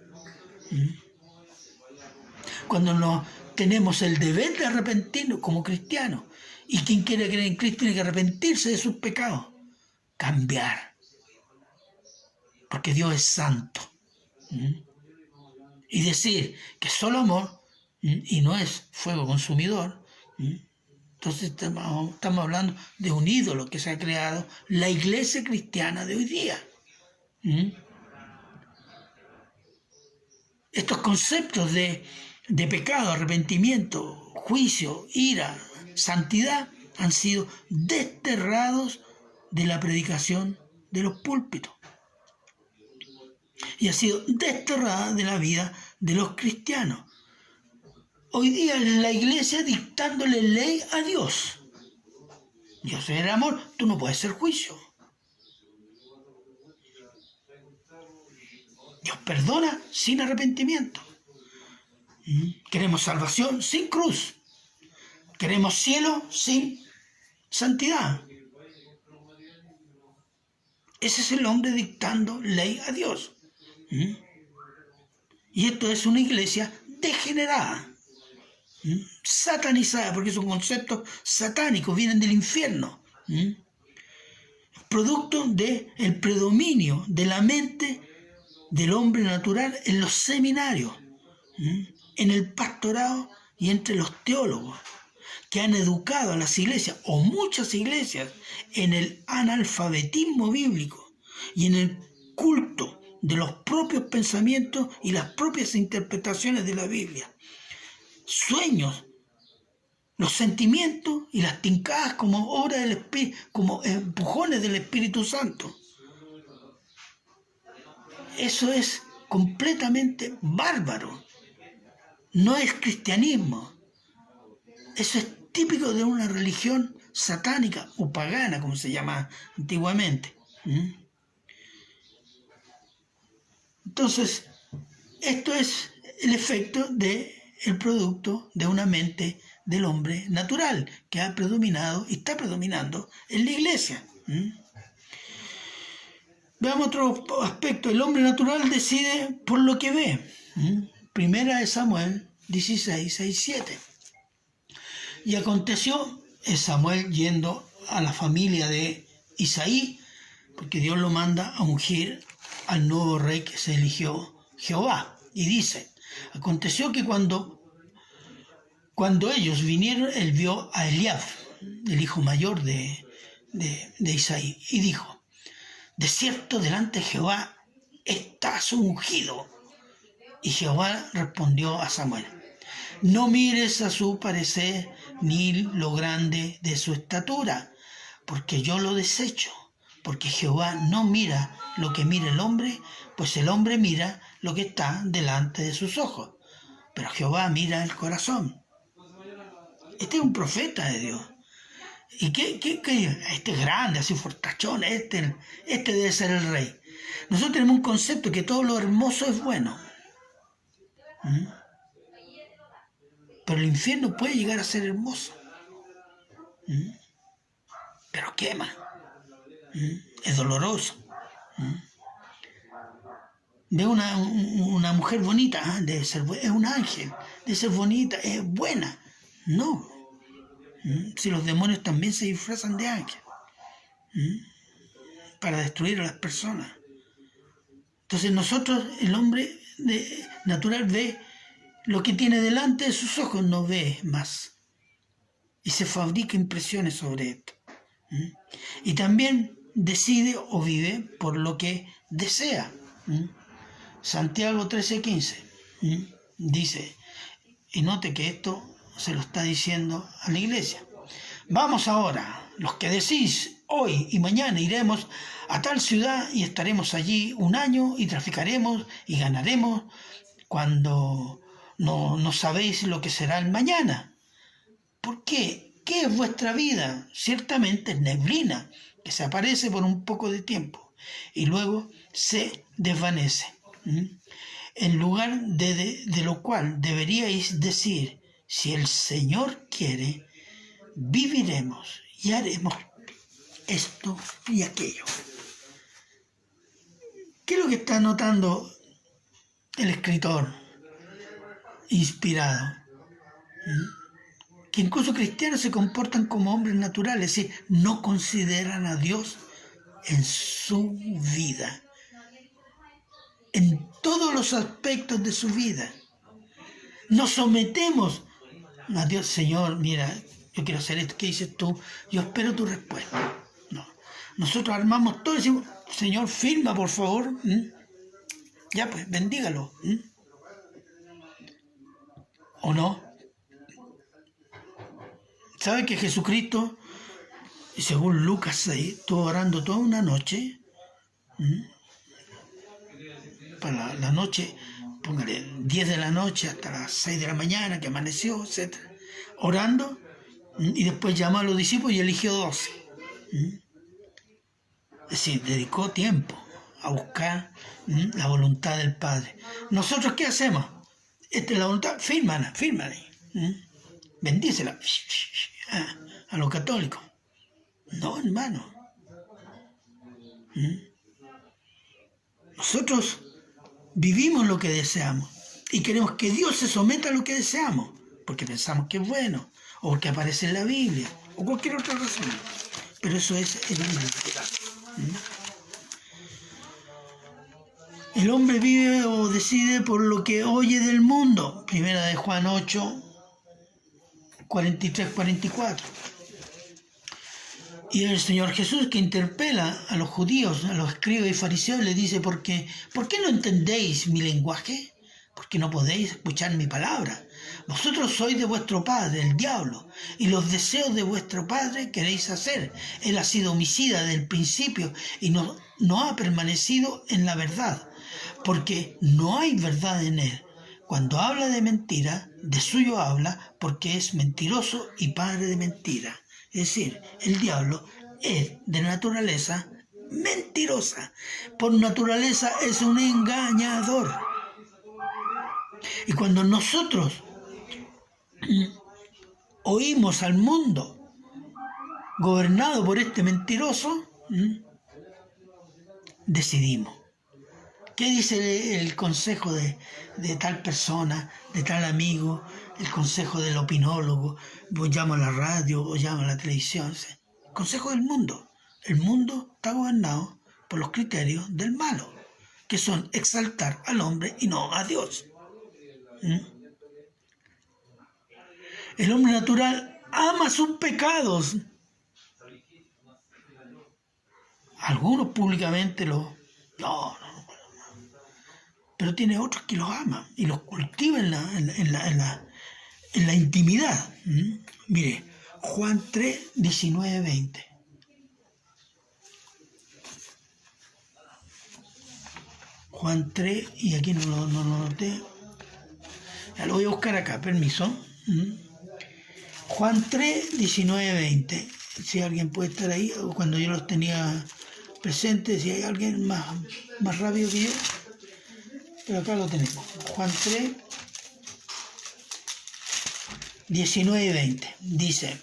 Cuando no tenemos el deber de arrepentirnos como cristianos, y quien quiere creer en Cristo tiene que arrepentirse de sus pecados, cambiar, porque Dios es santo. Y decir que es solo amor y no es fuego consumidor, entonces estamos hablando de un ídolo que se ha creado la iglesia cristiana de hoy día. Estos conceptos de pecado, arrepentimiento, juicio, ira, santidad han sido desterrados de la predicación de los púlpitos y ha sido desterrada de la vida de los cristianos. Hoy día es la iglesia dictándole ley a Dios. Dios es el amor, tú no puedes hacer juicio. Dios perdona sin arrepentimiento. Queremos salvación sin cruz. Queremos cielo sin santidad. Ese es el hombre dictando ley a Dios. Y esto es una iglesia degenerada, satanizada, porque son conceptos satánicos, vienen del infierno. Producto del predominio de la mente del hombre natural en los seminarios, en el pastorado y entre los teólogos, que han educado a las iglesias, o muchas iglesias, en el analfabetismo bíblico y en el culto de los propios pensamientos y las propias interpretaciones de la Biblia. Sueños, los sentimientos y las tincadas como obra del Espíritu, como empujones del Espíritu Santo. Eso es completamente bárbaro. No es cristianismo. Eso es típico de una religión satánica o pagana, como se llamaba antiguamente. Entonces, esto es el efecto del producto de una mente del hombre natural que ha predominado y está predominando en la iglesia. Veamos otro aspecto. El hombre natural decide por lo que ve. Primera de Samuel 16, 6, 7. Y aconteció Samuel yendo a la familia de Isaí, porque Dios lo manda a ungir al nuevo rey que se eligió Jehová. Y dice, aconteció que cuando ellos vinieron, él vio a Eliab, el hijo mayor de Isaí, y dijo, de cierto delante de Jehová estás ungido. Y Jehová respondió a Samuel, no mires a su parecer ni lo grande de su estatura, porque yo lo desecho, porque Jehová no mira lo que mira el hombre, pues el hombre mira lo que está delante de sus ojos, pero Jehová mira el corazón. Este es un profeta de Dios. ¿Y qué? Este es grande, así fortachón, este debe ser el rey. Nosotros tenemos un concepto que todo lo hermoso es bueno. Pero el infierno puede llegar a ser hermoso. Pero quema. Es doloroso. Ve una mujer bonita, debe ser, es un ángel, debe ser bonita, es buena. No. Si los demonios también se disfrazan de ángel para destruir a las personas. Entonces nosotros, el hombre natural ve lo que tiene delante de sus ojos, no ve más. Y se fabrica impresiones sobre esto. Y también decide o vive por lo que desea. Santiago 13:15 dice, y note que esto se lo está diciendo a la iglesia. Vamos ahora, los que decís, hoy y mañana iremos a tal ciudad y estaremos allí un año y traficaremos y ganaremos, cuando no sabéis lo que será el mañana. ¿Por qué? ¿Qué es vuestra vida? Ciertamente es neblina que se aparece por un poco de tiempo y luego se desvanece. En lugar de lo cual deberíais decir, si el Señor quiere, viviremos y haremos esto y aquello. ¿Qué es lo que está notando el escritor inspirado? Que incluso cristianos se comportan como hombres naturales, es decir, no consideran a Dios en su vida, en todos los aspectos de su vida. Nos sometemos a Dios. Señor, mira, yo quiero hacer esto, ¿qué dices tú? Yo espero tu respuesta. No. Nosotros armamos todo y decimos, Señor, firma, por favor. Ya pues, bendígalo. ¿O no? ¿Sabe que Jesucristo, según Lucas 6, estuvo orando toda una noche? Para la noche, póngale 10 de la noche hasta las 6 de la mañana, que amaneció, etc. Orando, y después llamó a los discípulos y eligió 12. Es decir, dedicó tiempo a buscar la voluntad del Padre. ¿Nosotros qué hacemos? Esta es la voluntad, fírmala. Bendícela a los católicos. No, hermano. Nosotros vivimos lo que deseamos y queremos que Dios se someta a lo que deseamos, porque pensamos que es bueno, o porque aparece en la Biblia, o cualquier otra razón. Pero eso es el hombre. El hombre vive o decide por lo que oye del mundo. Primera de Juan 8, 43-44. Y el Señor Jesús, que interpela a los judíos, a los escribas y fariseos, le dice, ¿por qué no entendéis mi lenguaje? Porque no podéis escuchar mi palabra. Vosotros sois de vuestro padre, el diablo, y los deseos de vuestro padre queréis hacer. Él ha sido homicida desde el principio y no ha permanecido en la verdad, porque no hay verdad en él. Cuando habla de mentira, de suyo habla, porque es mentiroso y padre de mentira. Es decir, el diablo es de naturaleza mentirosa. Por naturaleza es un engañador. Y cuando nosotros oímos al mundo gobernado por este mentiroso, decidimos. ¿Qué dice el consejo de tal persona, de tal amigo, el consejo del opinólogo? O llamo a la radio, o llamo a la televisión. El consejo del mundo. El mundo está gobernado por los criterios del malo, que son exaltar al hombre y no a Dios. El hombre natural ama sus pecados. Algunos públicamente no, pero tiene otros que los aman y los cultiva en la intimidad. Mire, Juan 3, 19, 20. Juan 3, y aquí no lo noté. Ya lo voy a buscar acá, permiso. Juan 3, 19, 20. Si alguien puede estar ahí, o cuando yo los tenía presentes, si hay alguien más rápido que yo. Pero acá lo tenemos. Juan 3, 19 y 20. Dice: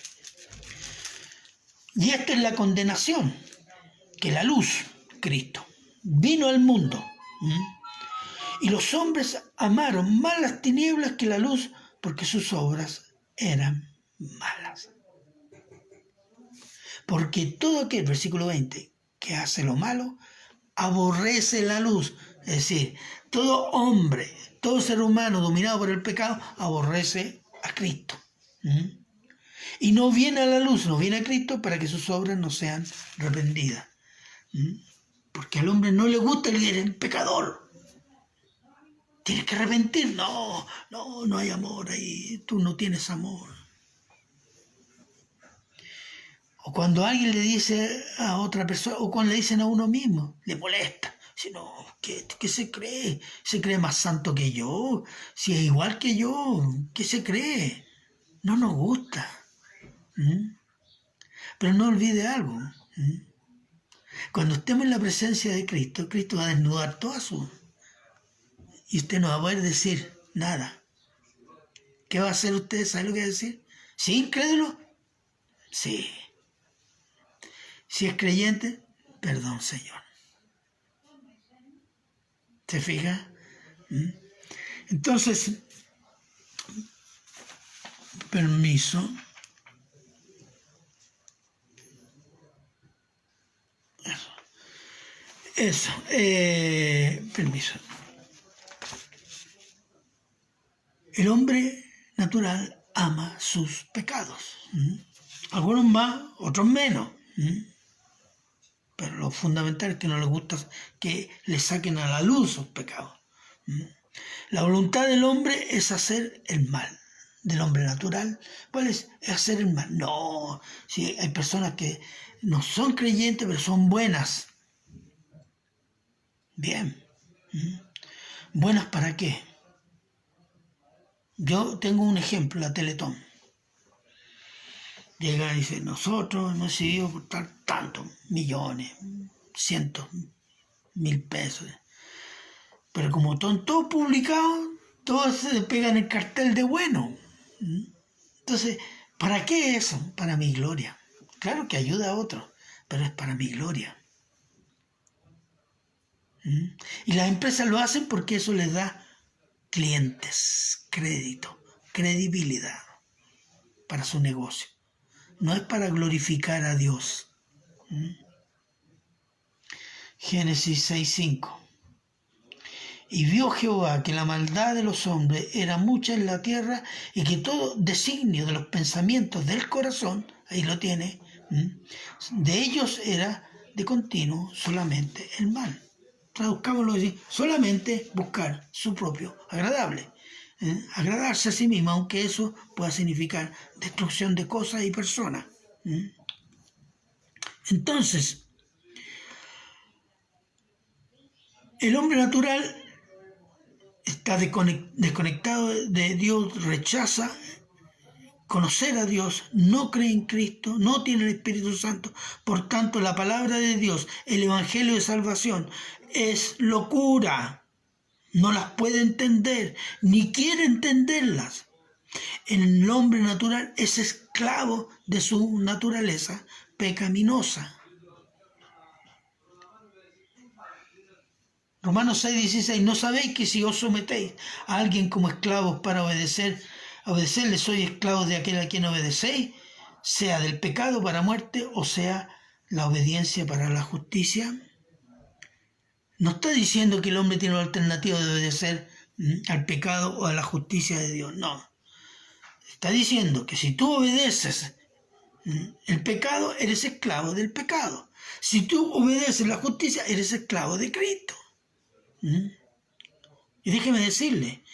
y esta es la condenación, que la luz, Cristo, vino al mundo. Y los hombres amaron más las tinieblas que la luz, porque sus obras eran malas. Porque todo aquel, versículo 20, que hace lo malo, aborrece la luz. Es decir, todo hombre, todo ser humano dominado por el pecado, aborrece a Cristo. Y no viene a la luz, no viene a Cristo para que sus obras no sean reprendidas. Porque al hombre no le gusta el pecador. Tienes que arrepentir. No hay amor ahí. Tú no tienes amor. O cuando alguien le dice a otra persona, o cuando le dicen a uno mismo, le molesta. Si no, ¿qué se cree? ¿Se cree más santo que yo? Si es igual que yo, ¿qué se cree? No nos gusta. Pero no olvide algo. Cuando estemos en la presencia de Cristo, Cristo va a desnudar toda su... Y usted no va a poder decir nada. ¿Qué va a hacer usted? ¿Sabe lo que va a decir? ¿Sí, incrédulo? Sí. Si es creyente, perdón, Señor. ¿Se fija? Entonces, permiso. Eso. Permiso. El hombre natural ama sus pecados. Algunos más, otros menos. Pero lo fundamental es que no le gusta que le saquen a la luz sus pecados. La voluntad del hombre es hacer el mal. Del hombre natural, ¿cuál es? Es hacer el mal. No, si hay personas que no son creyentes, pero son buenas. Bien. ¿Buenas para qué? Yo tengo un ejemplo, la Teletón. Llega y dice, nosotros hemos decidido aportar tantos millones, cientos, 1.000 pesos. Pero como están todos publicados, todos se pegan el cartel de bueno. Entonces, ¿para qué eso? Para mi gloria. Claro que ayuda a otros, pero es para mi gloria. Y las empresas lo hacen porque eso les da clientes, crédito, credibilidad para su negocio. No es para glorificar a Dios. Génesis 6:5. Y vio Jehová que la maldad de los hombres era mucha en la tierra y que todo designio de los pensamientos del corazón, ahí lo tiene, de ellos era de continuo solamente el mal. Traduzcámoslo así, solamente buscar su propio agradable. Agradarse a sí mismo, aunque eso pueda significar destrucción de cosas y personas. Entonces, el hombre natural está desconectado de Dios, rechaza conocer a Dios, no cree en Cristo, no tiene el Espíritu Santo. Por tanto, la palabra de Dios, el Evangelio de salvación, es locura. No las puede entender, ni quiere entenderlas. El hombre natural es esclavo de su naturaleza pecaminosa. Romanos 6:16, ¿no sabéis que si os sometéis a alguien como esclavos para obedecerle, sois esclavos de aquel a quien obedecéis, sea del pecado para muerte o sea la obediencia para la justicia? No está diciendo que el hombre tiene la alternativa de obedecer al pecado o a la justicia de Dios, no. Está diciendo que si tú obedeces el pecado, eres esclavo del pecado. Si tú obedeces la justicia, eres esclavo de Cristo. Y déjeme decirle,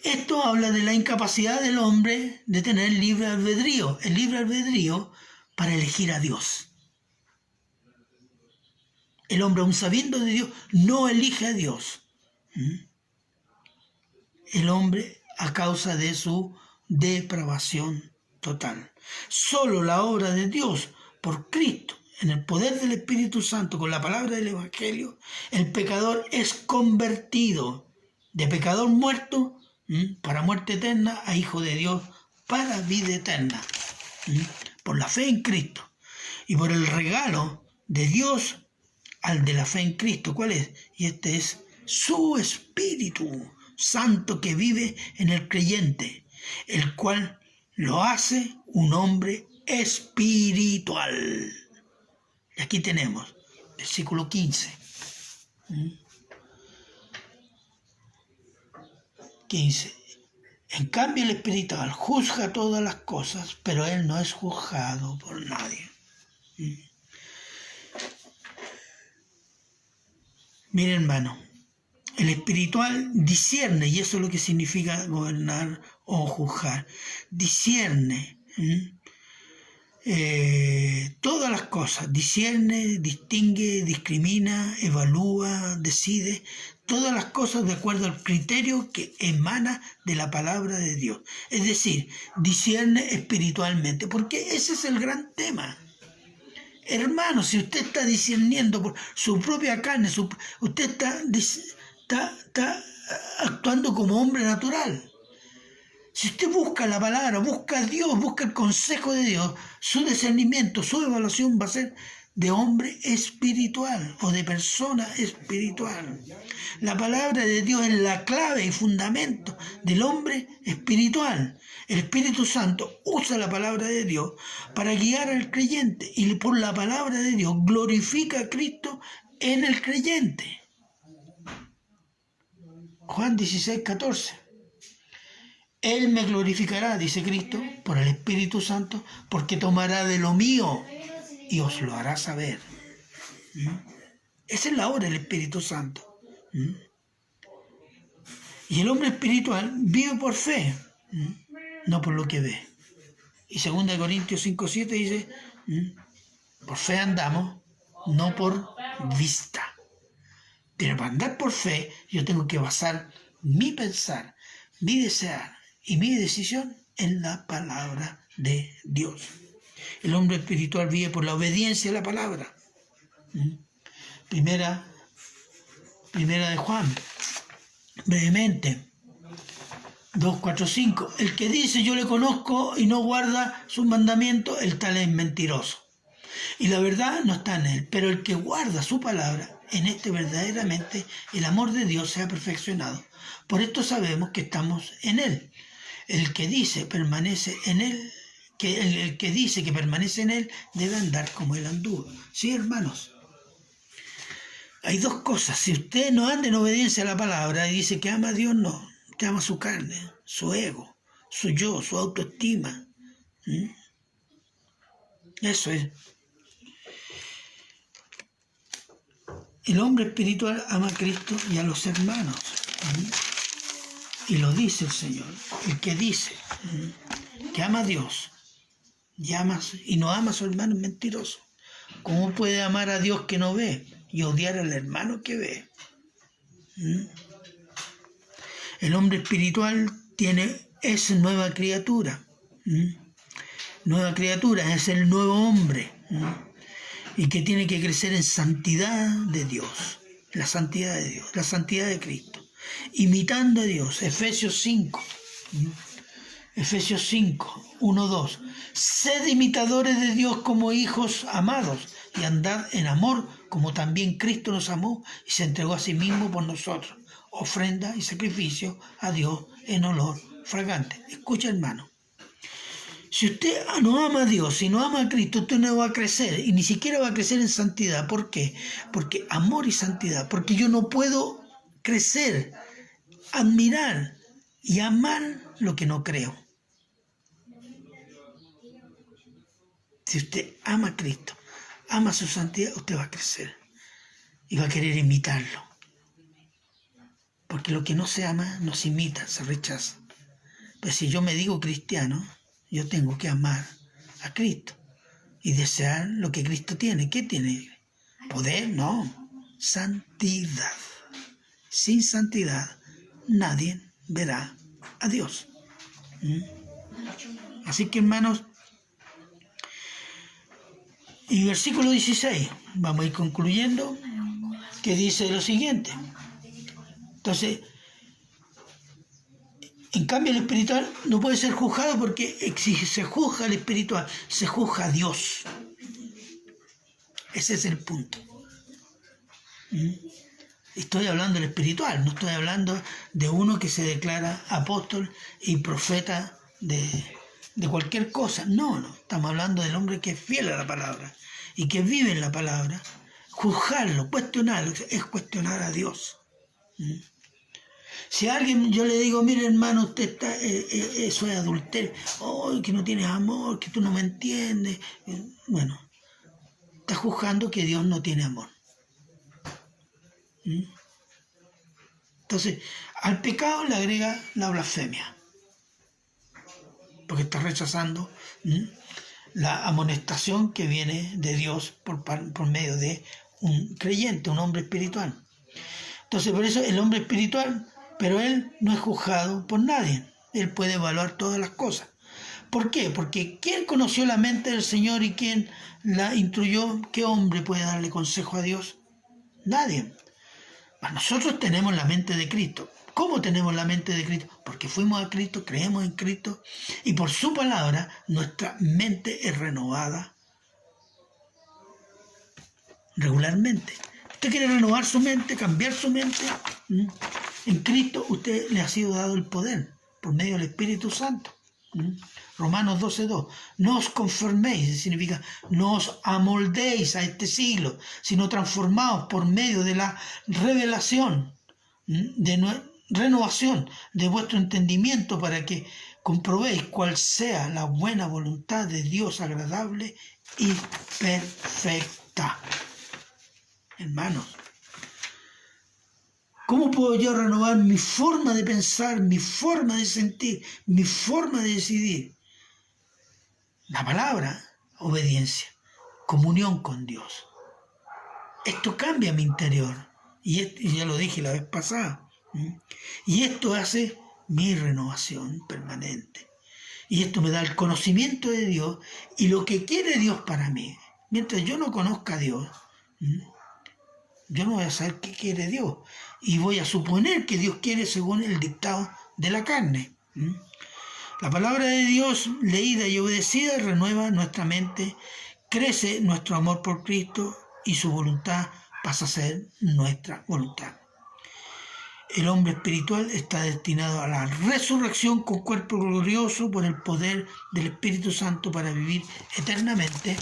esto habla de la incapacidad del hombre de tener libre albedrío, el libre albedrío para elegir a Dios. El hombre, aun sabiendo de Dios, no elige a Dios. El hombre a causa de su depravación total. Solo la obra de Dios por Cristo, en el poder del Espíritu Santo, con la palabra del Evangelio, el pecador es convertido de pecador muerto para muerte eterna a hijo de Dios para vida eterna, por la fe en Cristo y por el regalo de Dios al de la fe en Cristo. ¿Cuál es? Y este es su Espíritu Santo que vive en el creyente, el cual lo hace un hombre espiritual. Y aquí tenemos, versículo 15. 15. En cambio el espiritual juzga todas las cosas, pero él no es juzgado por nadie. Miren, hermano, el espiritual discierne, y eso es lo que significa gobernar o juzgar. Discierne todas las cosas, discierne, distingue, discrimina, evalúa, decide, todas las cosas de acuerdo al criterio que emana de la palabra de Dios. Es decir, discierne espiritualmente, porque ese es el gran tema. Hermano, si usted está discerniendo por su propia carne, usted está actuando como hombre natural. Si usted busca la palabra, busca a Dios, busca el consejo de Dios, su discernimiento, su evaluación va a ser de hombre espiritual o de persona espiritual. La palabra de Dios es la clave y fundamento del hombre espiritual. El Espíritu Santo usa la palabra de Dios para guiar al creyente y por la palabra de Dios glorifica a Cristo en el creyente. Juan 16, 14. Él me glorificará, dice Cristo, por el Espíritu Santo, porque tomará de lo mío y os lo hará saber. Esa es la obra del Espíritu Santo. Y el hombre espiritual vive por fe, no por lo que ve. Y 2 Corintios 5:7 dice, por fe andamos, no por vista. Pero para andar por fe, yo tengo que basar mi pensar, mi desear y mi decisión en la palabra de Dios. El hombre espiritual vive por la obediencia a la palabra. Primera de Juan, brevemente, 2, 4, 5. El que dice yo le conozco y no guarda sus mandamientos, el tal es mentiroso. Y la verdad no está en él, pero el que guarda su palabra, en este verdaderamente el amor de Dios se ha perfeccionado. Por esto sabemos que estamos en él. El que dice permanece en él, el que dice que permanece en él debe andar como él anduvo. Sí, hermanos. Hay dos cosas. Si usted no anda en obediencia a la palabra y dice que ama a Dios, no. Usted ama su carne, su ego, su yo, su autoestima. Eso es. El hombre espiritual ama a Cristo y a los hermanos. Y lo dice el Señor. El que dice que ama a Dios y no ama a su hermano es mentiroso. ¿Cómo puede amar a Dios que no ve y odiar al hermano que ve? El hombre espiritual es nueva criatura. Nueva criatura es el nuevo hombre. Y que tiene que crecer en santidad de Dios. La santidad de Dios, la santidad de Cristo. Imitando a Dios. Efesios 5. Efesios 5, 1, 2. Sed imitadores de Dios como hijos amados y andad en amor como también Cristo nos amó y se entregó a sí mismo por nosotros. Ofrenda y sacrificio a Dios en olor fragante. Escucha, hermano. Si usted no ama a Dios, si no ama a Cristo, usted no va a crecer y ni siquiera va a crecer en santidad. ¿Por qué? Porque amor y santidad. Porque yo no puedo crecer, admirar y amar lo que no creo. Si usted ama a Cristo, ama su santidad, usted va a crecer y va a querer imitarlo. Porque lo que no se ama, no se imita, se rechaza. Pues si yo me digo cristiano, yo tengo que amar a Cristo y desear lo que Cristo tiene. ¿Qué tiene? ¿Poder? No. Santidad. Sin santidad nadie verá a Dios. Así que, hermanos, y versículo 16, vamos a ir concluyendo, que dice lo siguiente. Entonces, en cambio el espiritual no puede ser juzgado, porque si se juzga el espiritual, se juzga a Dios. Ese es el punto. Estoy hablando del espiritual, no estoy hablando de uno que se declara apóstol y profeta de cualquier cosa. No, estamos hablando del hombre que es fiel a la palabra y que vive en la palabra. Juzgarlo, cuestionarlo, es cuestionar a Dios. Si a alguien yo le digo, mire hermano, usted está, eso es adulterio, que no tienes amor, que tú no me entiendes, bueno, está juzgando que Dios no tiene amor. Entonces, al pecado le agrega la blasfemia, porque está rechazando la amonestación que viene de Dios por medio de un creyente, un hombre espiritual. Entonces, por eso el hombre espiritual, pero él no es juzgado por nadie, él puede evaluar todas las cosas. ¿Por qué? Porque ¿quién conoció la mente del Señor y quién la instruyó? ¿Qué hombre puede darle consejo a Dios? Nadie. Nosotros tenemos la mente de Cristo. ¿Cómo tenemos la mente de Cristo? Porque fuimos a Cristo, creemos en Cristo, y por su palabra nuestra mente es renovada regularmente. ¿Usted quiere renovar su mente, cambiar su mente? En Cristo usted le ha sido dado el poder por medio del Espíritu Santo. Romanos 12:2. No os conforméis, significa no os amoldéis a este siglo, sino transformaos por medio de la revelación, renovación de vuestro entendimiento, para que comprobéis cuál sea la buena voluntad de Dios, agradable y perfecta. Hermanos, ¿cómo puedo yo renovar mi forma de pensar, mi forma de sentir, mi forma de decidir? La palabra, obediencia, comunión con Dios. Esto cambia mi interior, y ya lo dije la vez pasada, y esto hace mi renovación permanente. Y esto me da el conocimiento de Dios y lo que quiere Dios para mí. Mientras yo no conozca a Dios, yo no voy a saber qué quiere Dios, y voy a suponer que Dios quiere según el dictado de la carne. La palabra de Dios, leída y obedecida, renueva nuestra mente, crece nuestro amor por Cristo y su voluntad pasa a ser nuestra voluntad. El hombre espiritual está destinado a la resurrección con cuerpo glorioso por el poder del Espíritu Santo, para vivir eternamente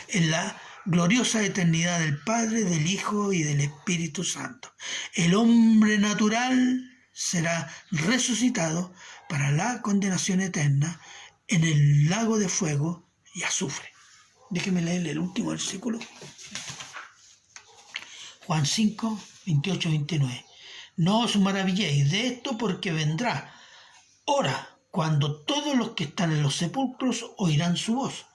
en la gloriosa eternidad del Padre, del Hijo y del Espíritu Santo. El hombre natural será resucitado para la condenación eterna en el lago de fuego y azufre. Déjeme leerle el último versículo. Juan 5, 28, 29. No os maravilléis de esto, porque vendrá hora cuando todos los que están en los sepulcros oirán su voz,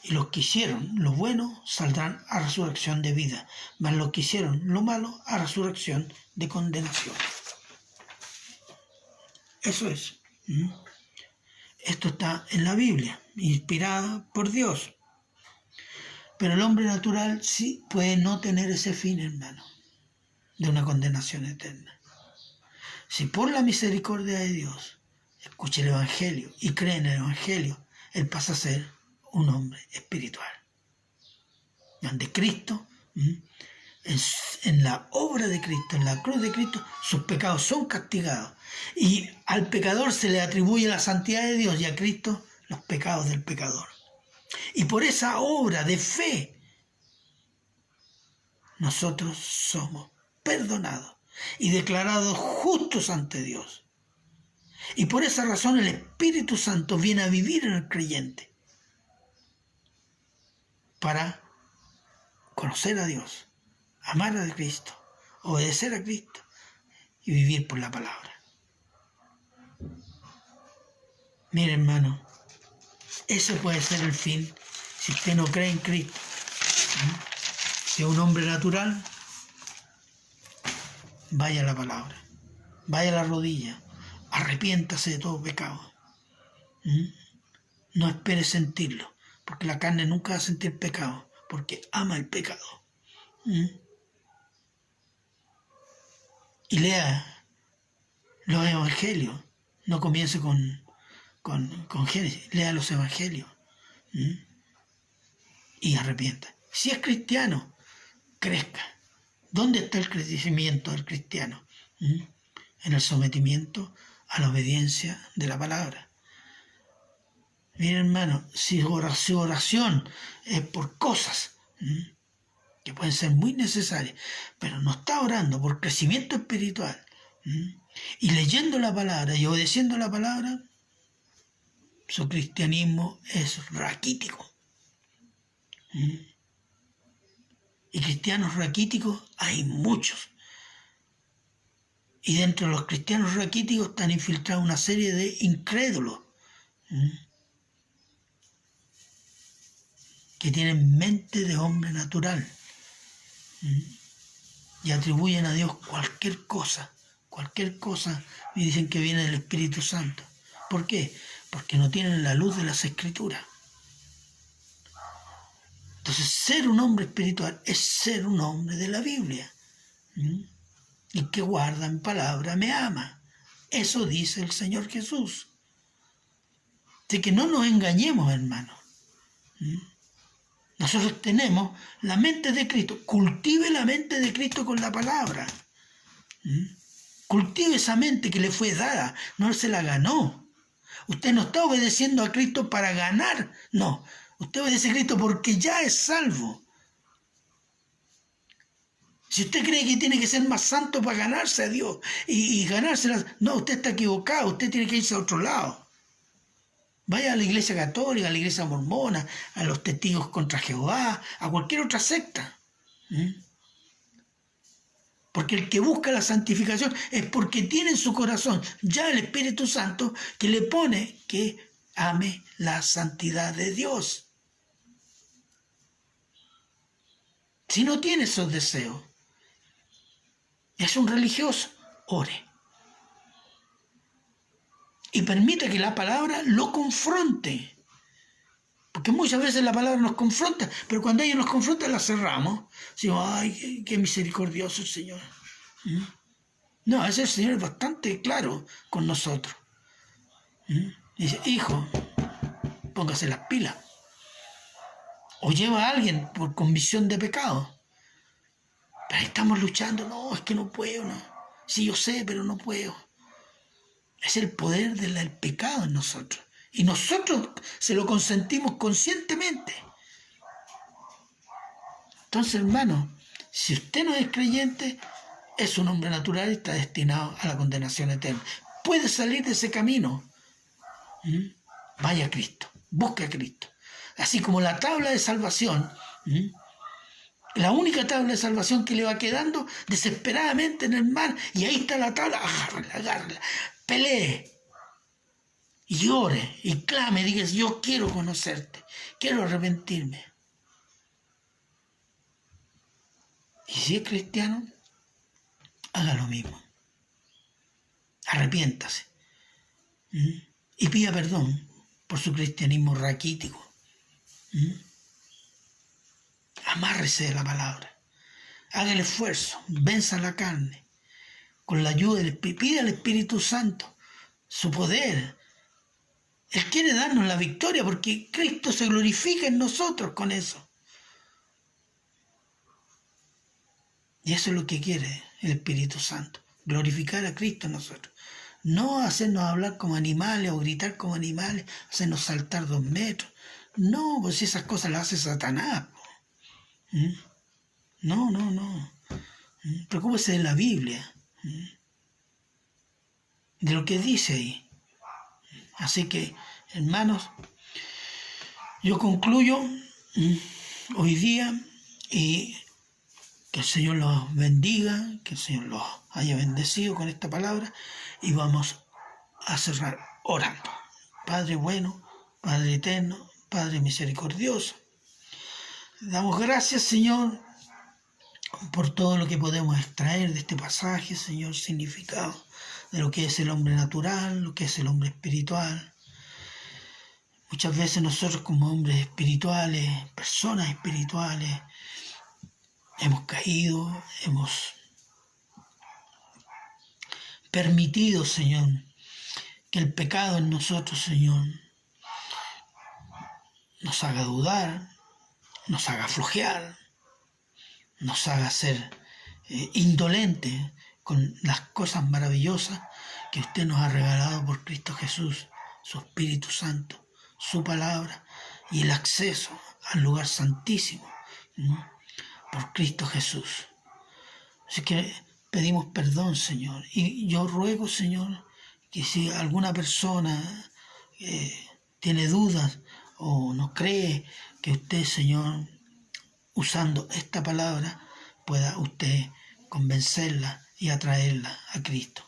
y los que hicieron lo bueno saldrán a resurrección de vida, mas los que hicieron lo malo a resurrección de condenación. Eso es. Esto está en la Biblia, inspirada por Dios. Pero el hombre natural sí puede no tener ese fin, hermano, de una condenación eterna. Si por la misericordia de Dios escucha el Evangelio y cree en el Evangelio, él pasa a ser un hombre espiritual. Donde Cristo, en la obra de Cristo, en la cruz de Cristo, sus pecados son castigados. Y al pecador se le atribuye la santidad de Dios, y a Cristo los pecados del pecador. Y por esa obra de fe, nosotros somos perdonados y declarados justos ante Dios. Y por esa razón el Espíritu Santo viene a vivir en el creyente para conocer a Dios, amar a Cristo, obedecer a Cristo y vivir por la palabra. Mire, hermano, ese puede ser el fin si usted no cree en Cristo. Si es un hombre natural, vaya a la palabra, vaya a la rodilla, Arrepiéntase de todo pecado. No espere sentirlo, porque la carne nunca va a sentir pecado, porque ama el pecado. Y lea los evangelios. No comience con Génesis. Lea los evangelios. Y arrepienta. Si es cristiano, crezca. ¿Dónde está el crecimiento del cristiano? En el sometimiento a la obediencia de la palabra. Miren, hermano, si su oración es por cosas que pueden ser muy necesarias, pero no está orando por crecimiento espiritual y leyendo la palabra y obedeciendo la palabra, su cristianismo es raquítico. Y cristianos raquíticos hay muchos. Y dentro de los cristianos raquíticos están infiltrados una serie de incrédulos que tienen mente de hombre natural y atribuyen a Dios cualquier cosa y dicen que viene del Espíritu Santo. ¿Por qué? Porque no tienen la luz de las Escrituras. Entonces, ser un hombre espiritual es ser un hombre de la Biblia. Y que guarda mi palabra me ama. Eso dice el Señor Jesús. Así que no nos engañemos, hermanos. Nosotros tenemos la mente de Cristo. Cultive la mente de Cristo con la palabra. Cultive esa mente que le fue dada. No se la ganó. Usted no está obedeciendo a Cristo para ganar. No. Usted obedece a Cristo porque ya es salvo. Si usted cree que tiene que ser más santo para ganarse a Dios y ganársela, no, usted está equivocado. Usted tiene que irse a otro lado. Vaya a la iglesia católica, a la iglesia mormona, a los testigos contra Jehová, a cualquier otra secta. Porque el que busca la santificación es porque tiene en su corazón ya el Espíritu Santo que le pone que ame la santidad de Dios. Si no tiene esos deseos, es un religioso, ore. Y permita que la palabra lo confronte. Porque muchas veces la palabra nos confronta, pero cuando ella nos confronta la cerramos. Decimos, ay, qué misericordioso el Señor. No, ese el Señor es bastante claro con nosotros. Dice, hijo, póngase las pilas. O lleva a alguien por convicción de pecado. Pero ahí estamos luchando, no, es que no puedo, no. Sí, yo sé, pero no puedo. Es el poder del pecado en nosotros. Y nosotros se lo consentimos conscientemente. Entonces, hermano, si usted no es creyente, es un hombre natural y está destinado a la condenación eterna. Puede salir de ese camino. Vaya a Cristo, busque a Cristo. Así como la tabla de salvación, la única tabla de salvación que le va quedando desesperadamente en el mar, y ahí está la tabla, agárrala, pelee. Y ore, y clame, digas, yo quiero conocerte, quiero arrepentirme. Y si es cristiano, haga lo mismo. Arrepiéntase. Y pida perdón por su cristianismo raquítico. Amárrese de la palabra. Haga el esfuerzo, venza la carne. Con la ayuda del Espíritu, pida al Espíritu Santo su poder. Él quiere darnos la victoria porque Cristo se glorifica en nosotros con eso. Y eso es lo que quiere el Espíritu Santo, glorificar a Cristo en nosotros. No hacernos hablar como animales o gritar como animales, hacernos saltar 2 metros. No, pues esas cosas las hace Satanás. No. Preocúpese de la Biblia, de lo que dice ahí. Así que, hermanos, yo concluyo hoy día y que el Señor los bendiga, que el Señor los haya bendecido con esta palabra y vamos a cerrar orando. Padre bueno, Padre eterno, Padre misericordioso, damos gracias, Señor, por todo lo que podemos extraer de este pasaje, Señor, significado de lo que es el hombre natural, lo que es el hombre espiritual. Muchas veces nosotros como hombres espirituales, personas espirituales, hemos caído, hemos permitido, Señor, que el pecado en nosotros, Señor, nos haga dudar, nos haga flojear, nos haga ser indolentes con las cosas maravillosas que usted nos ha regalado por Cristo Jesús, su Espíritu Santo, su palabra y el acceso al lugar santísimo por Cristo Jesús. Así que pedimos perdón, Señor, y yo ruego, Señor, que si alguna persona tiene dudas o no cree, que usted, Señor, usando esta palabra, pueda usted convencerla y atraerla a Cristo.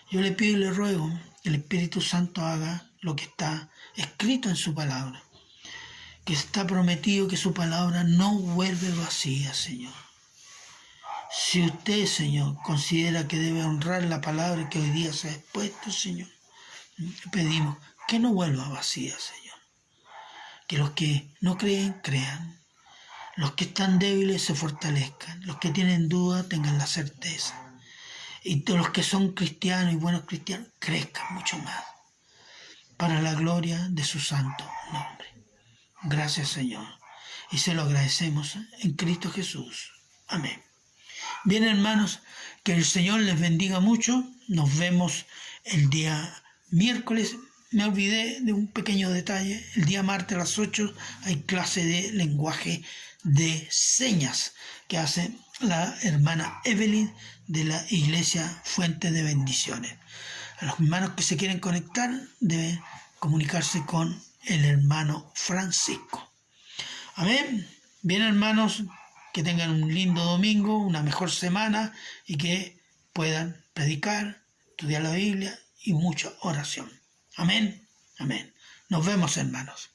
Yo le pido y le ruego que el Espíritu Santo haga lo que está escrito en su palabra, que está prometido que su palabra no vuelve vacía, Señor. Si usted, Señor, considera que debe honrar la palabra que hoy día se ha expuesto, Señor, pedimos que no vuelva vacía, Señor. Que los que no creen, crean. Los que están débiles se fortalezcan. Los que tienen duda tengan la certeza. Y todos los que son cristianos y buenos cristianos crezcan mucho más. Para la gloria de su santo nombre. Gracias, Señor. Y se lo agradecemos en Cristo Jesús. Amén. Bien, hermanos, que el Señor les bendiga mucho. Nos vemos el día miércoles. Me olvidé de un pequeño detalle. El día martes a las 8 hay clase de lenguaje de señas que hace la hermana Evelyn de la Iglesia Fuente de Bendiciones. A los hermanos que se quieren conectar deben comunicarse con el hermano Francisco. Amén. Bien, hermanos, que tengan un lindo domingo, una mejor semana y que puedan predicar, estudiar la Biblia y mucha oración. Amén. Amén. Nos vemos, hermanos.